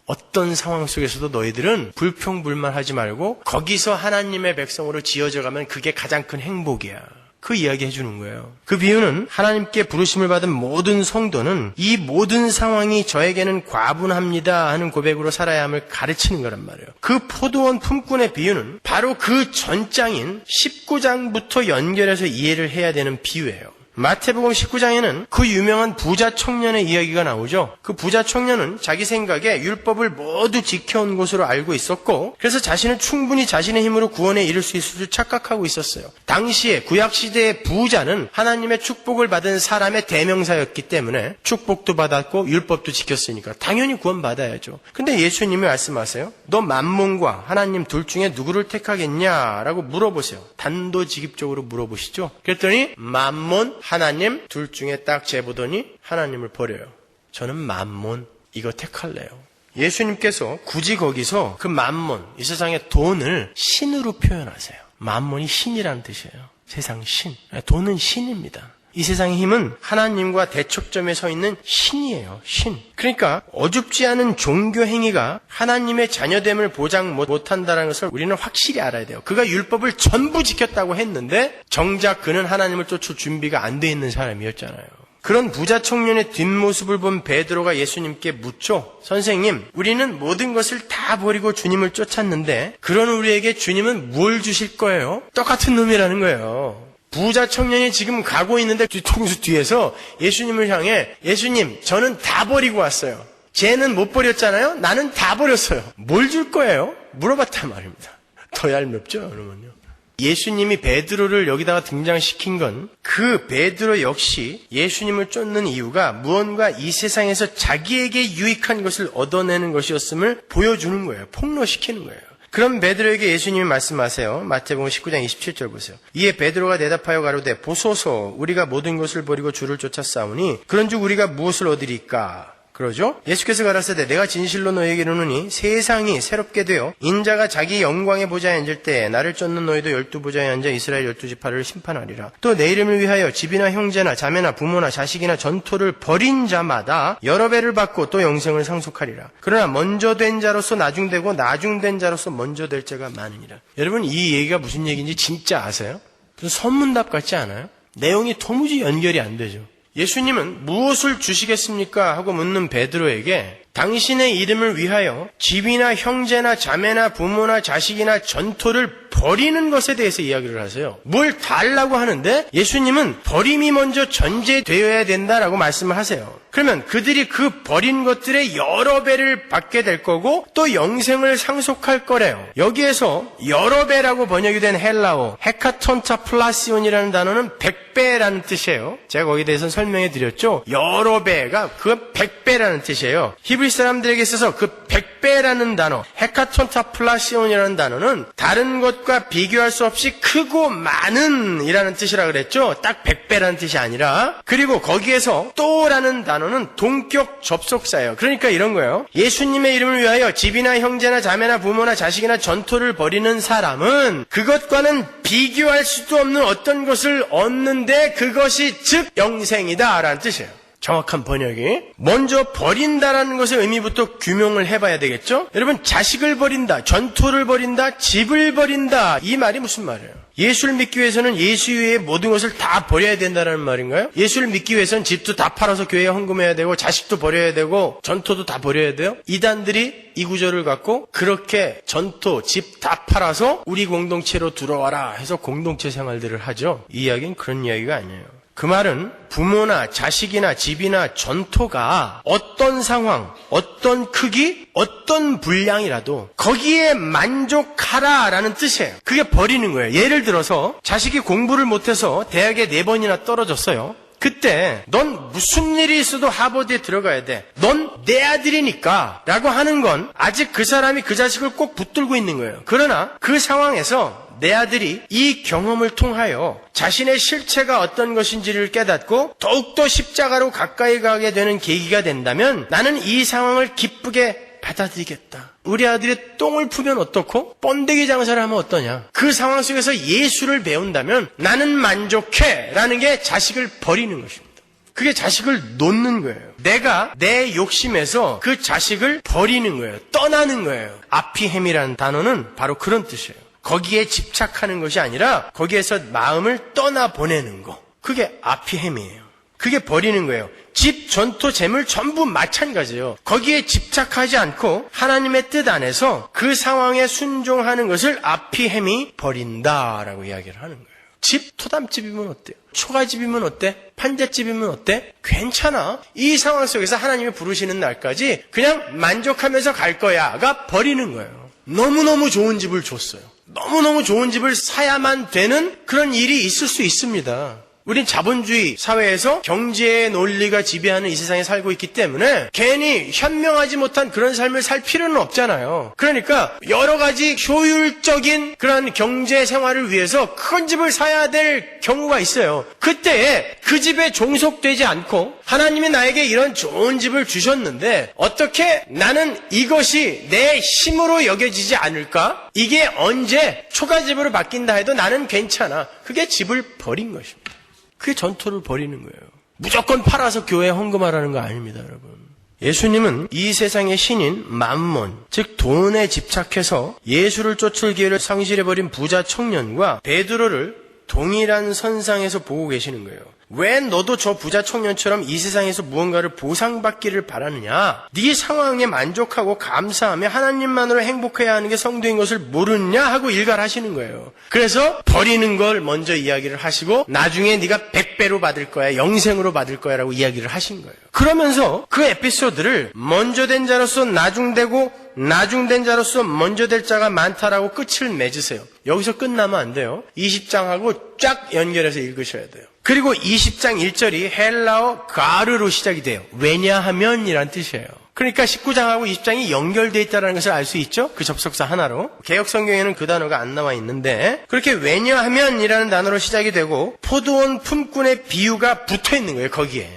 어떤 상황 속에서도 너희들은 불평불만하지 말고 거기서 하나님의 백성으로 지어져 가면 그게 가장 큰 행복이야. 그 이야기 해주는 거예요. 그 비유는 하나님께 부르심을 받은 모든 성도는 이 모든 상황이 저에게는 과분합니다 하는 고백으로 살아야 함을 가르치는 거란 말이에요. 그 포도원 품꾼의 비유는 바로 그 전장인 19장부터 연결해서 이해를 해야 되는 비유예요. 마태복음 19장에는 그 유명한 부자 청년의 이야기가 나오죠. 그 부자 청년은 자기 생각에 율법을 모두 지켜온 것으로 알고 있었고, 그래서 자신은 충분히 자신의 힘으로 구원에 이를 수 있을 줄 착각하고 있었어요. 당시에 구약시대의 부자는 하나님의 축복을 받은 사람의 대명사였기 때문에 축복도 받았고 율법도 지켰으니까 당연히 구원받아야죠. 근데 예수님이 말씀하세요. 너 만몬과 하나님 둘 중에 누구를 택하겠냐라고 물어보세요. 단도직입적으로 물어보시죠. 그랬더니 만몬, 하나님 둘 중에 딱 재보더니 하나님을 버려요. 저는 만몬 이거 택할래요. 예수님께서 굳이 거기서 그 만몬, 이 세상의 돈을 신으로 표현하세요. 만몬이 신이라는 뜻이에요. 세상 신. 돈은 신입니다. 이 세상의 힘은 하나님과 대척점에 서 있는 신이에요. 신. 그러니까 어줍지 않은 종교 행위가 하나님의 자녀됨을 보장 못한다는 것을 우리는 확실히 알아야 돼요. 그가 율법을 전부 지켰다고 했는데 정작 그는 하나님을 쫓을 준비가 안 돼 있는 사람이었잖아요. 그런 부자 청년의 뒷모습을 본 베드로가 예수님께 묻죠. 선생님, 우리는 모든 것을 다 버리고 주님을 쫓았는데 그런 우리에게 주님은 뭘 주실 거예요? 똑같은 놈이라는 거예요. 부자 청년이 지금 가고 있는데 뒤통수 뒤에서 예수님을 향해 예수님, 저는 다 버리고 왔어요. 쟤는 못 버렸잖아요? 나는 다 버렸어요. 뭘 줄 거예요? 물어봤단 말입니다. 더 얄밉죠, 여러분요. 예수님이 베드로를 여기다가 등장시킨 건 그 베드로 역시 예수님을 쫓는 이유가 무언가 이 세상에서 자기에게 유익한 것을 얻어내는 것이었음을 보여주는 거예요. 폭로시키는 거예요. 그럼 베드로에게 예수님이 말씀하세요. 마태복음 19장 27절 보세요. 이에 베드로가 대답하여 가로되 보소서 우리가 모든 것을 버리고 주를 쫓았사오니 그런즉 우리가 무엇을 얻으리까? 그러죠? 예수께서 가라사대 내가 진실로 너희에게 이르노니 세상이 새롭게 되어 인자가 자기 영광의 보좌에 앉을 때에 나를 쫓는 너희도 12보좌에 앉아 이스라엘 12지파를 심판하리라. 또 내 이름을 위하여 집이나 형제나 자매나 부모나 자식이나 전토를 벌인 자마다 여러 배를 받고 또 영생을 상속하리라. 그러나 먼저 된 자로서 나중되고 나중된 자로서 먼저 될 자가 많으니라. 여러분 이 얘기가 무슨 얘기인지 진짜 아세요? 무슨 선문답 같지 않아요? 내용이 도무지 연결이 안 되죠. 예수님은 무엇을 주시겠습니까? 하고 묻는 베드로에게 당신의 이름을 위하여 집이나 형제나 자매나 부모나 자식이나 전토를 버리는 것에 대해서 이야기를 하세요. 뭘 달라고 하는데 예수님은 버림이 먼저 전제되어야 된다라고 말씀을 하세요. 그러면 그들이 그 버린 것들의 여러 배를 받게 될 거고 또 영생을 상속할 거래요. 여기에서 여러 배라고 번역이 된 헬라어 헤카톤타플라시온이라는 단어는 100배라는 뜻이에요. 제가 거기에 대해서 설명해 드렸죠. 여러 배가 그 100배라는 뜻이에요. 히브리 사람들에게 있어서 그 100배라는 단어 헤카톤타플라시온이라는 단어는 다른 것과 비교할 수 없이 크고 많은 이라는 뜻이라 그랬죠. 딱 100배라는 뜻이 아니라. 그리고 거기에서 또라는 단어는 동격 접속사예요. 그러니까 이런 거예요. 예수님의 이름을 위하여 집이나 형제나 자매나 부모나 자식이나 전토를 벌이는 사람은 그것과는 비교할 수도 없는 어떤 것을 얻는데 그것이 즉 영생이다 라는 뜻이에요. 정확한 번역이. 먼저 버린다라는 것의 의미부터 규명을 해봐야 되겠죠? 여러분 자식을 버린다, 전토를 버린다, 집을 버린다 이 말이 무슨 말이에요? 예수를 믿기 위해서는 예수 외의 모든 것을 다 버려야 된다는 말인가요? 예수를 믿기 위해서는 집도 다 팔아서 교회에 헌금해야 되고 자식도 버려야 되고 전토도 다 버려야 돼요? 이단들이 이 구절을 갖고 그렇게 전토, 집 다 팔아서 우리 공동체로 들어와라 해서 공동체 생활들을 하죠. 이 이야기는 그런 이야기가 아니에요. 그 말은 부모나 자식이나 집이나 전토가 어떤 상황, 어떤 크기, 어떤 분량이라도 거기에 만족하라라는 뜻이에요. 그게 버리는 거예요. 예를 들어서 자식이 공부를 못해서 대학에 4번이나 떨어졌어요. 그때 넌 무슨 일이 있어도 하버드에 들어가야 돼. 넌 내 아들이니까 라고 하는 건 아직 그 사람이 그 자식을 꼭 붙들고 있는 거예요. 그러나 그 상황에서 내 아들이 이 경험을 통하여 자신의 실체가 어떤 것인지를 깨닫고 더욱더 십자가로 가까이 가게 되는 계기가 된다면 나는 이 상황을 기쁘게 받아들이겠다. 우리 아들이 똥을 푸면 어떻고 번데기 장사를 하면 어떠냐. 그 상황 속에서 예수를 배운다면 나는 만족해 라는 게 자식을 버리는 것입니다. 그게 자식을 놓는 거예요. 내가 내 욕심에서 그 자식을 버리는 거예요. 떠나는 거예요. 아피햄이라는 단어는 바로 그런 뜻이에요. 거기에 집착하는 것이 아니라 거기에서 마음을 떠나보내는 거. 그게 아피햄이에요. 그게 버리는 거예요. 집, 전토, 재물 전부 마찬가지예요. 거기에 집착하지 않고 하나님의 뜻 안에서 그 상황에 순종하는 것을 아피햄이 버린다라고 이야기를 하는 거예요. 집, 토담집이면 어때요? 초가집이면 어때? 판잣집이면 어때? 괜찮아. 이 상황 속에서 하나님이 부르시는 날까지 그냥 만족하면서 갈 거야가 버리는 거예요. 너무너무 좋은 집을 줬어요. 너무너무 좋은 집을 사야만 되는 그런 일이 있을 수 있습니다. 우린 자본주의 사회에서 경제의 논리가 지배하는 이 세상에 살고 있기 때문에 괜히 현명하지 못한 그런 삶을 살 필요는 없잖아요. 그러니까 여러 가지 효율적인 그런 경제 생활을 위해서 큰 집을 사야 될 경우가 있어요. 그때에 그 집에 종속되지 않고 하나님이 나에게 이런 좋은 집을 주셨는데 어떻게 나는 이것이 내 힘으로 여겨지지 않을까? 이게 언제 초가집으로 바뀐다 해도 나는 괜찮아. 그게 집을 버린 것입니다. 그게 전토를 벌이는 거예요. 무조건 팔아서 교회에 헌금하라는 거 아닙니다, 여러분. 예수님은 이 세상의 신인 맘몬, 즉 돈에 집착해서 예수를 쫓을 기회를 상실해버린 부자 청년과 베드로를 동일한 선상에서 보고 계시는 거예요. 왜 너도 저 부자 청년처럼 이 세상에서 무언가를 보상받기를 바라느냐? 네 상황에 만족하고 감사하며 하나님만으로 행복해야 하는 게 성도인 것을 모르느냐? 하고 일갈하시는 거예요. 그래서 버리는 걸 먼저 이야기를 하시고 나중에 네가 100배로 받을 거야, 영생으로 받을 거야 라고 이야기를 하신 거예요. 그러면서 그 에피소드를 먼저 된 자로서 나중되고 나중된 자로서 먼저 될 자가 많다라고 끝을 맺으세요. 여기서 끝나면 안 돼요. 20장하고 쫙 연결해서 읽으셔야 돼요. 그리고 20장 1절이 헬라어 가르로 시작이 돼요. 왜냐하면 이란 뜻이에요. 그러니까 19장하고 20장이 연결되어 있다는 것을 알 수 있죠. 그 접속사 하나로. 개역 성경에는 그 단어가 안 나와 있는데 그렇게 왜냐하면 이라는 단어로 시작이 되고 포도원 품꾼의 비유가 붙어 있는 거예요. 거기에.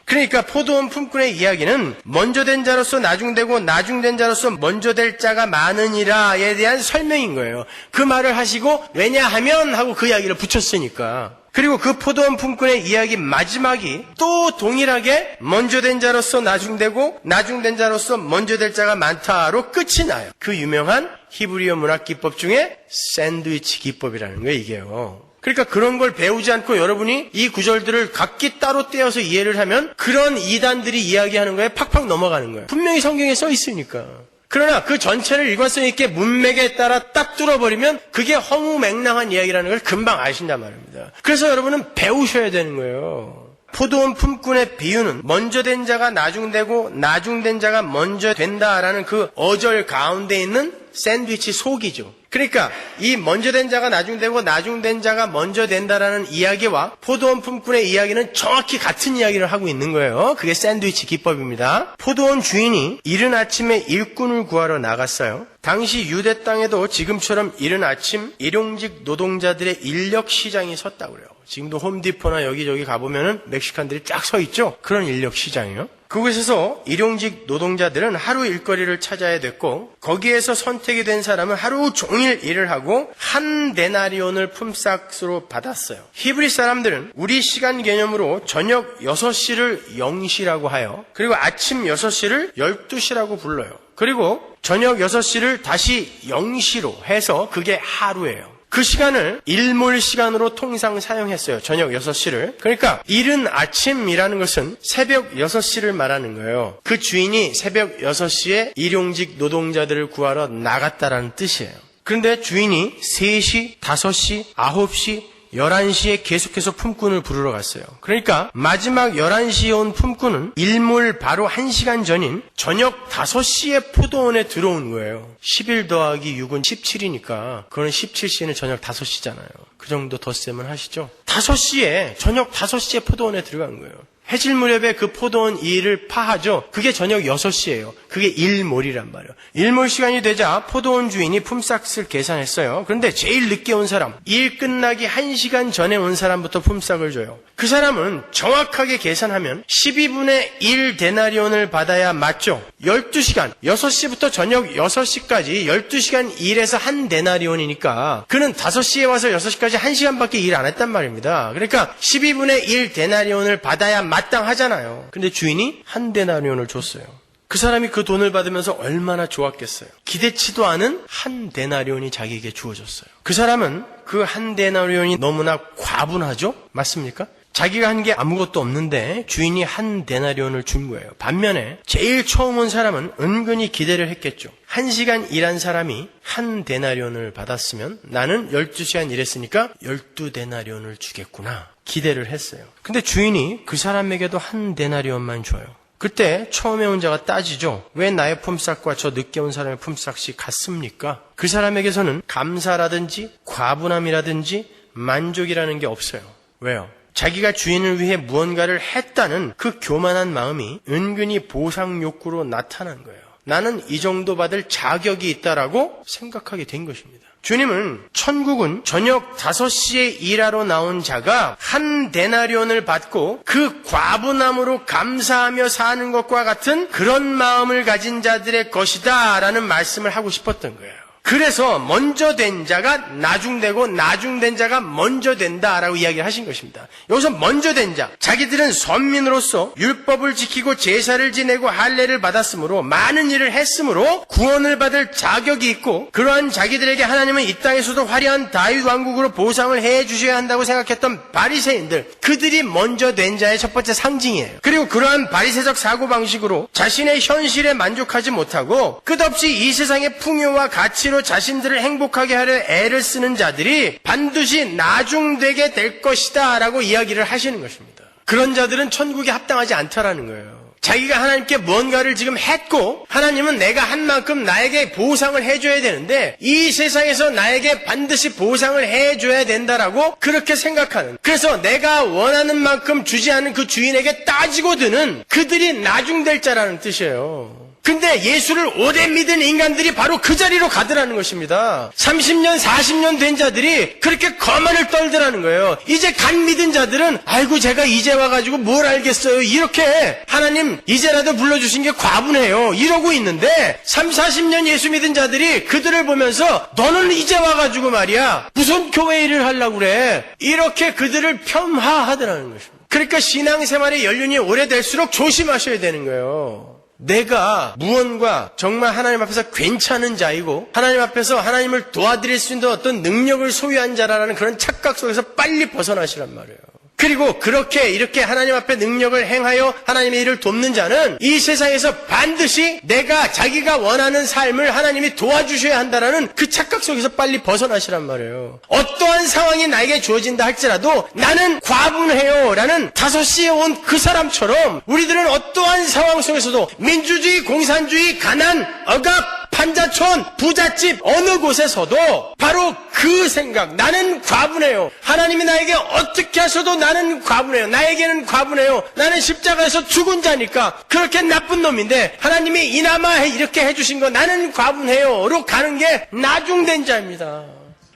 그러니까 포도원 품꾼의 이야기는 먼저 된 자로서 나중되고 나중된 자로서 먼저 될 자가 많으니라에 대한 설명인 거예요. 그 말을 하시고 왜냐하면 하고 그 이야기를 붙였으니까. 그리고 그 포도원 품꾼의 이야기 마지막이 또 동일하게 먼저 된 자로서 나중되고 나중된 자로서 먼저 될 자가 많다로 끝이 나요. 그 유명한 히브리어 문학 기법 중에 샌드위치 기법이라는 거예요, 이게요. 그러니까 그런 걸 배우지 않고 여러분이 이 구절들을 각기 따로 떼어서 이해를 하면 그런 이단들이 이야기하는 거에 팍팍 넘어가는 거예요. 분명히 성경에 써 있으니까. 그러나 그 전체를 일관성 있게 문맥에 따라 딱 뚫어버리면 그게 허무맹랑한 이야기라는 걸 금방 아신단 말입니다. 그래서 여러분은 배우셔야 되는 거예요. 포도원 품꾼의 비유는 먼저 된 자가 나중되고 나중된 자가 먼저 된다라는 그 어절 가운데 있는 샌드위치 속이죠. 그러니까 이 먼저 된 자가 나중되고 나중된 자가 먼저 된다라는 이야기와 포도원 품꾼의 이야기는 정확히 같은 이야기를 하고 있는 거예요. 그게 샌드위치 기법입니다. 포도원 주인이 이른 아침에 일꾼을 구하러 나갔어요. 당시 유대 땅에도 지금처럼 이른 아침 일용직 노동자들의 인력 시장이 섰다고 그래요. 지금도 홈디포나 여기저기 가보면은 멕시칸들이 쫙 서 있죠? 그런 인력 시장이요. 그곳에서 일용직 노동자들은 하루 일거리를 찾아야 됐고 거기에서 선택이 된 사람은 하루 종일 일을 하고 한 데나리온을 품삯으로 받았어요. 히브리 사람들은 우리 시간 개념으로 저녁 6시를 0시라고 하여 그리고 아침 6시를 12시라고 불러요. 그리고 저녁 6시를 다시 0시로 해서 그게 하루예요. 그 시간을 일몰 시간으로 통상 사용했어요. 저녁 6시를. 그러니까 이른 아침이라는 것은 새벽 6시를 말하는 거예요. 그 주인이 새벽 6시에 일용직 노동자들을 구하러 나갔다라는 뜻이에요. 그런데 주인이 3시, 5시, 9시, 11시에 계속해서 품꾼을 부르러 갔어요. 그러니까 마지막 11시에 온 품꾼은 일몰 바로 1시간 전인 저녁 5시에 포도원에 들어온 거예요. 11 더하기 6은 17이니까 그건 17시에는 저녁 5시잖아요. 그 정도 덧셈을 하시죠. 5시에 저녁 5시에 포도원에 들어간 거예요. 해질 무렵에 그 포도원 일을 파하죠. 그게 저녁 6시예요. 그게 일몰이란 말이에요. 일몰 시간이 되자 포도원 주인이 품삯을 계산했어요. 그런데 제일 늦게 온 사람, 일 끝나기 1시간 전에 온 사람부터 품삯을 줘요. 그 사람은 정확하게 계산하면 12분의 1 데나리온을 받아야 맞죠. 12시간, 6시부터 저녁 6시까지 12시간 일해서 한 데나리온이니까 그는 5시에 와서 6시까지 1시간밖에 일 안 했단 말입니다. 그러니까 12분의 1 데나리온을 받아야 마땅하잖아요. 근데 주인이 한 데나리온을 줬어요. 그 사람이 그 돈을 받으면서 얼마나 좋았겠어요. 기대치도 않은 한 데나리온이 자기에게 주어졌어요. 그 사람은 그 한 데나리온이 너무나 과분하죠? 맞습니까? 자기가 한 게 아무것도 없는데 주인이 한 데나리온을 준 거예요. 반면에 제일 처음 온 사람은 은근히 기대를 했겠죠. 1시간 일한 사람이 한 데나리온을 받았으면 나는 12시간 일했으니까 12데나리온을 주겠구나. 기대를 했어요. 근데 주인이 그 사람에게도 한 데나리온만 줘요. 그때 처음에 온 자가 따지죠. 왜 나의 품삯과 저 늦게 온 사람의 품삯이 같습니까? 그 사람에게서는 감사라든지 과분함이라든지 만족이라는 게 없어요. 왜요? 자기가 주인을 위해 무언가를 했다는 그 교만한 마음이 은근히 보상 욕구로 나타난 거예요. 나는 이 정도 받을 자격이 있다라고 생각하게 된 것입니다. 주님은 천국은 저녁 5시에 일하러 나온 자가 한 데나리온을 받고 그 과분함으로 감사하며 사는 것과 같은 그런 마음을 가진 자들의 것이다 라는 말씀을 하고 싶었던 거예요. 그래서 먼저 된 자가 나중되고 나중된 자가 먼저 된다라고 이야기를 하신 것입니다. 여기서 먼저 된 자, 자기들은 선민으로서 율법을 지키고 제사를 지내고 할례를 받았으므로 많은 일을 했으므로 구원을 받을 자격이 있고 그러한 자기들에게 하나님은 이 땅에서도 화려한 다윗 왕국으로 보상을 해주셔야 한다고 생각했던 바리새인들, 그들이 먼저 된 자의 첫 번째 상징이에요. 그리고 그러한 바리새적 사고방식으로 자신의 현실에 만족하지 못하고 끝없이 이 세상의 풍요와 가치로 자신들을 행복하게 하려 애를 쓰는 자들이 반드시 나중되게 될 것이다 라고 이야기를 하시는 것입니다. 그런 자들은 천국에 합당하지 않다라는 거예요. 자기가 하나님께 무언가를 지금 했고 하나님은 내가 한 만큼 나에게 보상을 해줘야 되는데 이 세상에서 나에게 반드시 보상을 해줘야 된다라고 그렇게 생각하는, 그래서 내가 원하는 만큼 주지 않은 그 주인에게 따지고 드는 그들이 나중될 자라는 뜻이에요. 근데 예수를 오래 믿은 인간들이 바로 그 자리로 가더라는 것입니다. 30년, 40년 된 자들이 그렇게 거만을 떨더라는 거예요. 이제 간 믿은 자들은 아이고 제가 이제 와가지고 뭘 알겠어요. 이렇게 하나님 이제라도 불러주신 게 과분해요. 이러고 있는데 40년 예수 믿은 자들이 그들을 보면서 너는 이제 와가지고 말이야 무슨 교회 일을 하려고 그래. 이렇게 그들을 폄하하더라는 것입니다. 그러니까 신앙생활의 연륜이 오래될수록 조심하셔야 되는 거예요. 내가 무언가 정말 하나님 앞에서 괜찮은 자이고 하나님 앞에서 하나님을 도와드릴 수 있는 어떤 능력을 소유한 자라는 그런 착각 속에서 빨리 벗어나시란 말이에요. 그리고 그렇게 이렇게 하나님 앞에 능력을 행하여 하나님의 일을 돕는 자는 이 세상에서 반드시 내가 자기가 원하는 삶을 하나님이 도와주셔야 한다라는 그 착각 속에서 빨리 벗어나시란 말이에요. 어떠한 상황이 나에게 주어진다 할지라도 나는 과분해요 라는 5시에 온 그 사람처럼 우리들은 어떠한 상황 속에서도 민주주의, 공산주의, 가난, 억압, 판자촌, 부잣집 어느 곳에서도 바로 그 생각, 나는 과분해요. 하나님이 나에게 어떻게 하셔도 나는 과분해요. 나에게는 과분해요. 나는 십자가에서 죽은 자니까 그렇게 나쁜 놈인데 하나님이 이나마 이렇게 해주신 거 나는 과분해요로 가는 게 나중된 자입니다.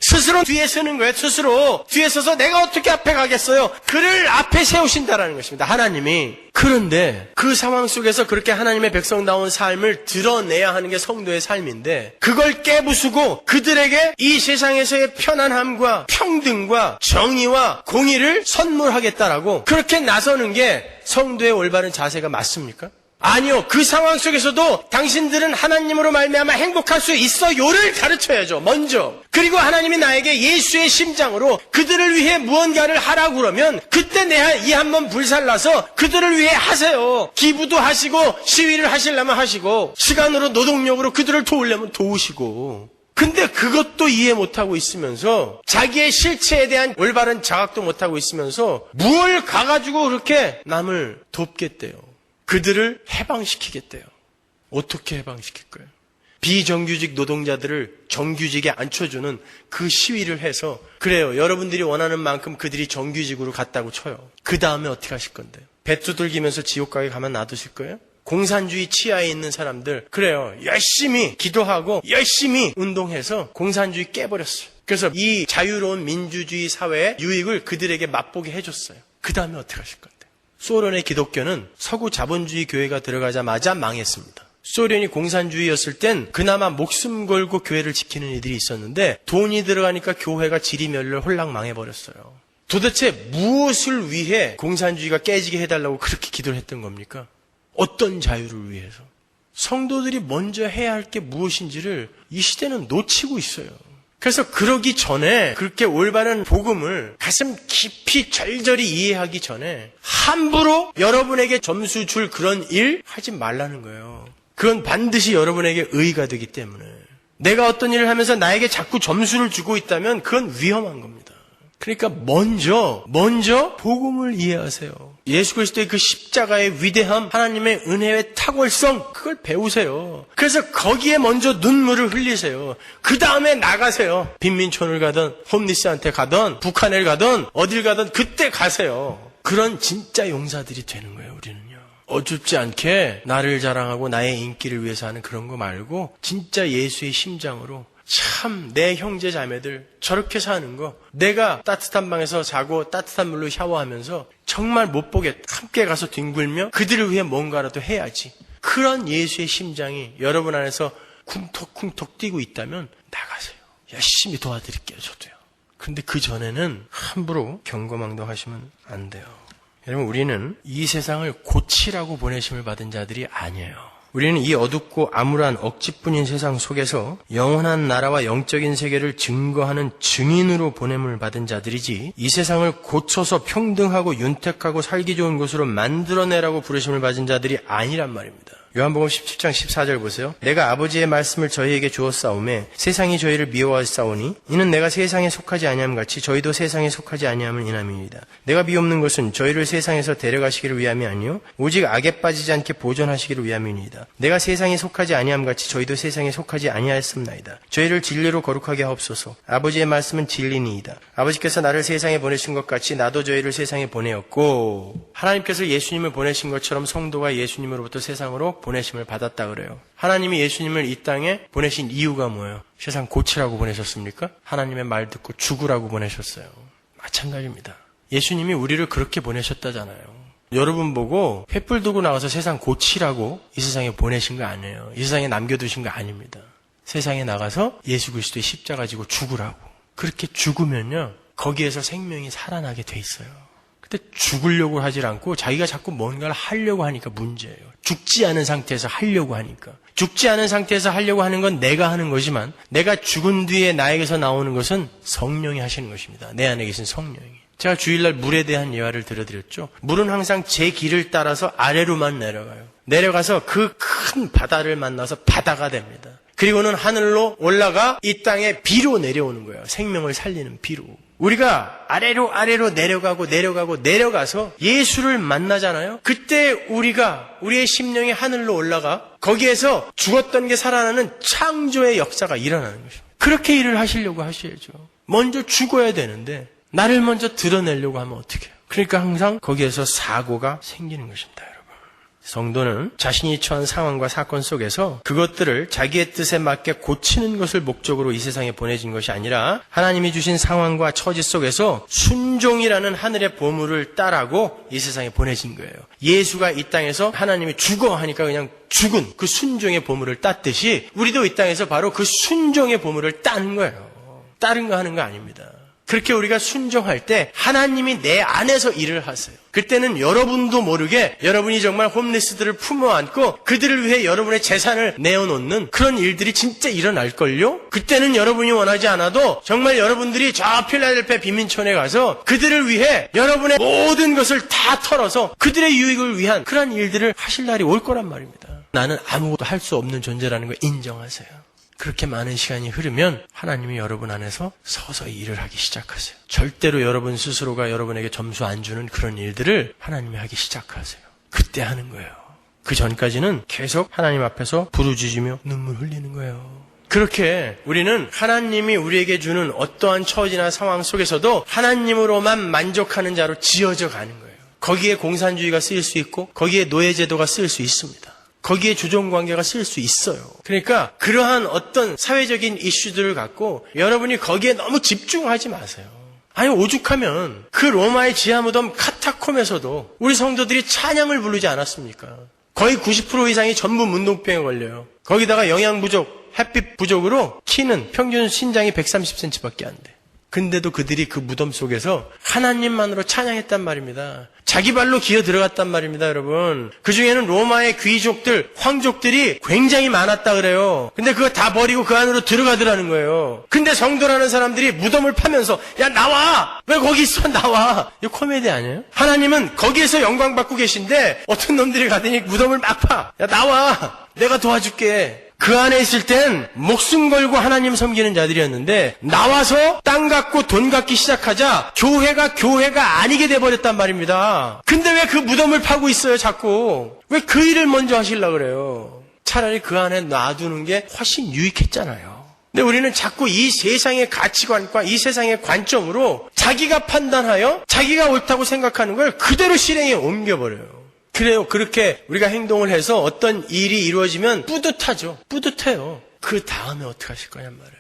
스스로 뒤에 서는 거예요. 스스로 뒤에 서서 내가 어떻게 앞에 가겠어요. 그를 앞에 세우신다라는 것입니다. 하나님이. 그런데 그 상황 속에서 그렇게 하나님의 백성다운 삶을 드러내야 하는 게 성도의 삶인데 그걸 깨부수고 그들에게 이 세상에서의 편안함과 평등과 정의와 공의를 선물하겠다라고 그렇게 나서는 게 성도의 올바른 자세가 맞습니까? 아니요. 그 상황 속에서도 당신들은 하나님으로 말미암아 행복할 수 있어요를 가르쳐야죠. 먼저. 그리고 하나님이 나에게 예수의 심장으로 그들을 위해 무언가를 하라고 그러면 그때 이 한번 불살라서 그들을 위해 하세요. 기부도 하시고 시위를 하시려면 하시고 시간으로 노동력으로 그들을 도우려면 도우시고. 근데 그것도 이해 못하고 있으면서 자기의 실체에 대한 올바른 자각도 못하고 있으면서 뭘 가가지고 그렇게 남을 돕겠대요. 그들을 해방시키겠대요. 어떻게 해방시킬 거예요? 비정규직 노동자들을 정규직에 앉혀주는 그 시위를 해서 그래요. 여러분들이 원하는 만큼 그들이 정규직으로 갔다고 쳐요. 그 다음에 어떻게 하실 건데요? 배 두들기면서 지옥 가게 가만 놔두실 거예요? 공산주의 치하에 있는 사람들 그래요. 열심히 기도하고 열심히 운동해서 공산주의 깨버렸어요. 그래서 이 자유로운 민주주의 사회의 유익을 그들에게 맛보게 해줬어요. 그 다음에 어떻게 하실 건데요? 소련의 기독교는 서구 자본주의 교회가 들어가자마자 망했습니다. 소련이 공산주의였을 땐 그나마 목숨 걸고 교회를 지키는 이들이 있었는데 돈이 들어가니까 교회가 지리멸렬 홀랑 망해버렸어요. 도대체 무엇을 위해 공산주의가 깨지게 해달라고 그렇게 기도를 했던 겁니까? 어떤 자유를 위해서? 성도들이 먼저 해야 할 게 무엇인지를 이 시대는 놓치고 있어요. 그래서 그러기 전에 그렇게 올바른 복음을 가슴 깊이 절절히 이해하기 전에 함부로 여러분에게 점수 줄 그런 일 하지 말라는 거예요. 그건 반드시 여러분에게 의의가 되기 때문에 내가 어떤 일을 하면서 나에게 자꾸 점수를 주고 있다면 그건 위험한 겁니다. 그러니까 먼저 복음을 이해하세요. 예수 그리스도의 그 십자가의 위대함, 하나님의 은혜의 탁월성 그걸 배우세요. 그래서 거기에 먼저 눈물을 흘리세요. 그 다음에 나가세요. 빈민촌을 가든 홈리스한테 가든 북한을 가든 어딜 가든 그때 가세요. 그런 진짜 용사들이 되는 거예요. 우리는요. 어줍지 않게 나를 자랑하고 나의 인기를 위해서 하는 그런 거 말고 진짜 예수의 심장으로 참 내 형제 자매들 저렇게 사는 거 내가 따뜻한 방에서 자고 따뜻한 물로 샤워하면서 정말 못 보겠다. 함께 가서 뒹굴며 그들을 위해 뭔가라도 해야지. 그런 예수의 심장이 여러분 안에서 쿵톡쿵톡 뛰고 있다면 나가세요. 열심히 도와드릴게요. 저도요. 근데 그 전에는 함부로 경거망동하시면 안 돼요. 여러분 우리는 이 세상을 고치라고 보내심을 받은 자들이 아니에요. 우리는 이 어둡고 암울한 억지뿐인 세상 속에서 영원한 나라와 영적인 세계를 증거하는 증인으로 보냄을 받은 자들이지 이 세상을 고쳐서 평등하고 윤택하고 살기 좋은 곳으로 만들어내라고 부르심을 받은 자들이 아니란 말입니다. 요한복음 17장 14절 보세요. 내가 아버지의 말씀을 저희에게 주었사오매 세상이 저희를 미워하사오니 이는 내가 세상에 속하지 아니함 같이 저희도 세상에 속하지 아니함은 이남이니이다. 내가 비옵는 것은 저희를 세상에서 데려가시기를 위함이 아니요 오직 악에 빠지지 않게 보존하시기를 위함이니이다. 내가 세상에 속하지 아니함 같이 저희도 세상에 속하지 아니하였습나이다. 저희를 진리로 거룩하게 하옵소서. 아버지의 말씀은 진리니이다. 아버지께서 나를 세상에 보내신 것 같이 나도 저희를 세상에 보내었고 하나님께서 예수님을 보내신 것처럼 성도가 예수님으로부터 세상으로 하려고 보내심을 받았다 그래요. 하나님이 예수님을 이 땅에 보내신 이유가 뭐예요? 세상 고치라고 보내셨습니까? 하나님의 말 듣고 죽으라고 보내셨어요. 마찬가지입니다. 예수님이 우리를 그렇게 보내셨다잖아요. 여러분 보고 횃불 들고 나가서 세상 고치라고 이 세상에 보내신 거 아니에요. 이 세상에 남겨두신 거 아닙니다. 세상에 나가서 예수 그리스도의 십자가 지고 죽으라고. 그렇게 죽으면요, 거기에서 생명이 살아나게 돼 있어요. 근데 죽으려고 하질 않고 자기가 자꾸 뭔가를 하려고 하니까 문제예요. 죽지 않은 상태에서 하려고 하니까. 죽지 않은 상태에서 하려고 하는 건 내가 하는 거지만 내가 죽은 뒤에 나에게서 나오는 것은 성령이 하시는 것입니다. 내 안에 계신 성령이. 제가 주일날 물에 대한 예화를 들어드렸죠. 물은 항상 제 길을 따라서 아래로만 내려가요. 내려가서 그 큰 바다를 만나서 바다가 됩니다. 그리고는 하늘로 올라가 이 땅에 비로 내려오는 거예요. 생명을 살리는 비로. 우리가 아래로 내려가서 예수를 만나잖아요. 그때 우리의 심령이 하늘로 올라가 거기에서 죽었던 게 살아나는 창조의 역사가 일어나는 것입니다. 그렇게 일을 하시려고 하셔야죠. 먼저 죽어야 되는데 나를 먼저 드러내려고 하면 어떻게 해요? 그러니까 항상 거기에서 사고가 생기는 것입니다. 성도는 자신이 처한 상황과 사건 속에서 그것들을 자기의 뜻에 맞게 고치는 것을 목적으로 이 세상에 보내진 것이 아니라 하나님이 주신 상황과 처지 속에서 순종이라는 하늘의 보물을 따라고 이 세상에 보내진 거예요. 예수가 이 땅에서 하나님이 죽어 하니까 그냥 죽은 그 순종의 보물을 땄듯이 우리도 이 땅에서 바로 그 순종의 보물을 따는 거예요. 다른 거 하는 거 아닙니다. 그렇게 우리가 순종할 때 하나님이 내 안에서 일을 하세요. 그때는 여러분도 모르게 여러분이 정말 홈리스들을 품어 안고 그들을 위해 여러분의 재산을 내어놓는 그런 일들이 진짜 일어날걸요? 그때는 여러분이 원하지 않아도 정말 여러분들이 저 필라델피아 빈민촌에 가서 그들을 위해 여러분의 모든 것을 다 털어서 그들의 유익을 위한 그런 일들을 하실 날이 올 거란 말입니다. 나는 아무것도 할 수 없는 존재라는 걸 인정하세요. 그렇게 많은 시간이 흐르면 하나님이 여러분 안에서 서서히 일을 하기 시작하세요. 절대로 여러분 스스로가 여러분에게 점수 안 주는 그런 일들을 하나님이 하기 시작하세요. 그때 하는 거예요. 그 전까지는 계속 하나님 앞에서 부르짖으며 눈물 흘리는 거예요. 그렇게 우리는 하나님이 우리에게 주는 어떠한 처지나 상황 속에서도 하나님으로만 만족하는 자로 지어져 가는 거예요. 거기에 공산주의가 쓰일 수 있고 거기에 노예제도가 쓰일 수 있습니다. 거기에 조종관계가 쓰일 수 있어요. 그러니까 그러한 어떤 사회적인 이슈들을 갖고 여러분이 거기에 너무 집중하지 마세요. 아니 오죽하면 그 로마의 지하무덤 카타콤에서도 우리 성도들이 찬양을 부르지 않았습니까? 거의 90% 이상이 전부 문둥병에 걸려요. 거기다가 영양 부족, 햇빛 부족으로 키는 평균 신장이 130cm밖에 안 돼. 근데도 그들이 그 무덤 속에서 하나님만으로 찬양했단 말입니다. 자기 발로 기어 들어갔단 말입니다, 여러분. 그 중에는 로마의 귀족들, 황족들이 굉장히 많았다 그래요. 근데 그거 다 버리고 그 안으로 들어가더라는 거예요. 근데 성도라는 사람들이 무덤을 파면서 야 나와! 왜 거기 있어? 나와! 이거 코미디 아니에요? 하나님은 거기에서 영광 받고 계신데 어떤 놈들이 가더니 무덤을 막 파! 야 나와! 내가 도와줄게. 그 안에 있을 땐 목숨 걸고 하나님 섬기는 자들이었는데 나와서 땅 갖고 돈 갖기 시작하자 교회가 아니게 돼버렸단 말입니다. 근데 왜 그 무덤을 파고 있어요 자꾸? 왜 그 일을 먼저 하시려고 그래요? 차라리 그 안에 놔두는 게 훨씬 유익했잖아요. 근데 우리는 자꾸 이 세상의 가치관과 이 세상의 관점으로 자기가 판단하여 자기가 옳다고 생각하는 걸 그대로 실행에 옮겨버려요. 그래요. 그렇게 우리가 행동을 해서 어떤 일이 이루어지면 뿌듯하죠. 뿌듯해요. 그 다음에 어떻게 하실 거냔 말이에요.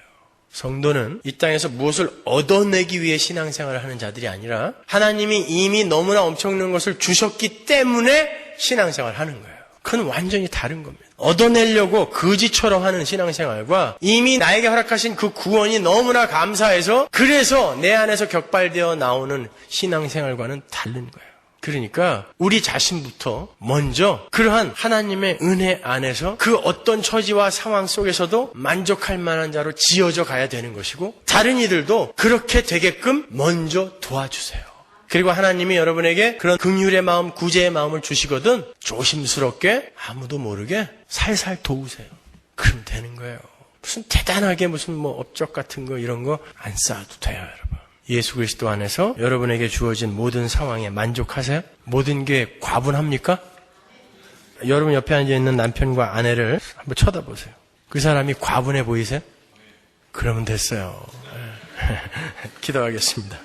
성도는 이 땅에서 무엇을 얻어내기 위해 신앙생활을 하는 자들이 아니라 하나님이 이미 너무나 엄청난 것을 주셨기 때문에 신앙생활을 하는 거예요. 그건 완전히 다른 겁니다. 얻어내려고 거지처럼 하는 신앙생활과 이미 나에게 허락하신 그 구원이 너무나 감사해서 그래서 내 안에서 격발되어 나오는 신앙생활과는 다른 거예요. 그러니까 우리 자신부터 먼저 그러한 하나님의 은혜 안에서 그 어떤 처지와 상황 속에서도 만족할 만한 자로 지어져 가야 되는 것이고 다른 이들도 그렇게 되게끔 먼저 도와주세요. 그리고 하나님이 여러분에게 그런 긍휼의 마음, 구제의 마음을 주시거든 조심스럽게 아무도 모르게 살살 도우세요. 그럼 되는 거예요. 무슨 대단하게 무슨 업적 같은 거 이런 거 안 쌓아도 돼요, 여러분. 예수 그리스도 안에서 여러분에게 주어진 모든 상황에 만족하세요? 모든 게 과분합니까? 여러분 옆에 앉아있는 남편과 아내를 한번 쳐다보세요. 그 사람이 과분해 보이세요? 그러면 됐어요. 기도하겠습니다.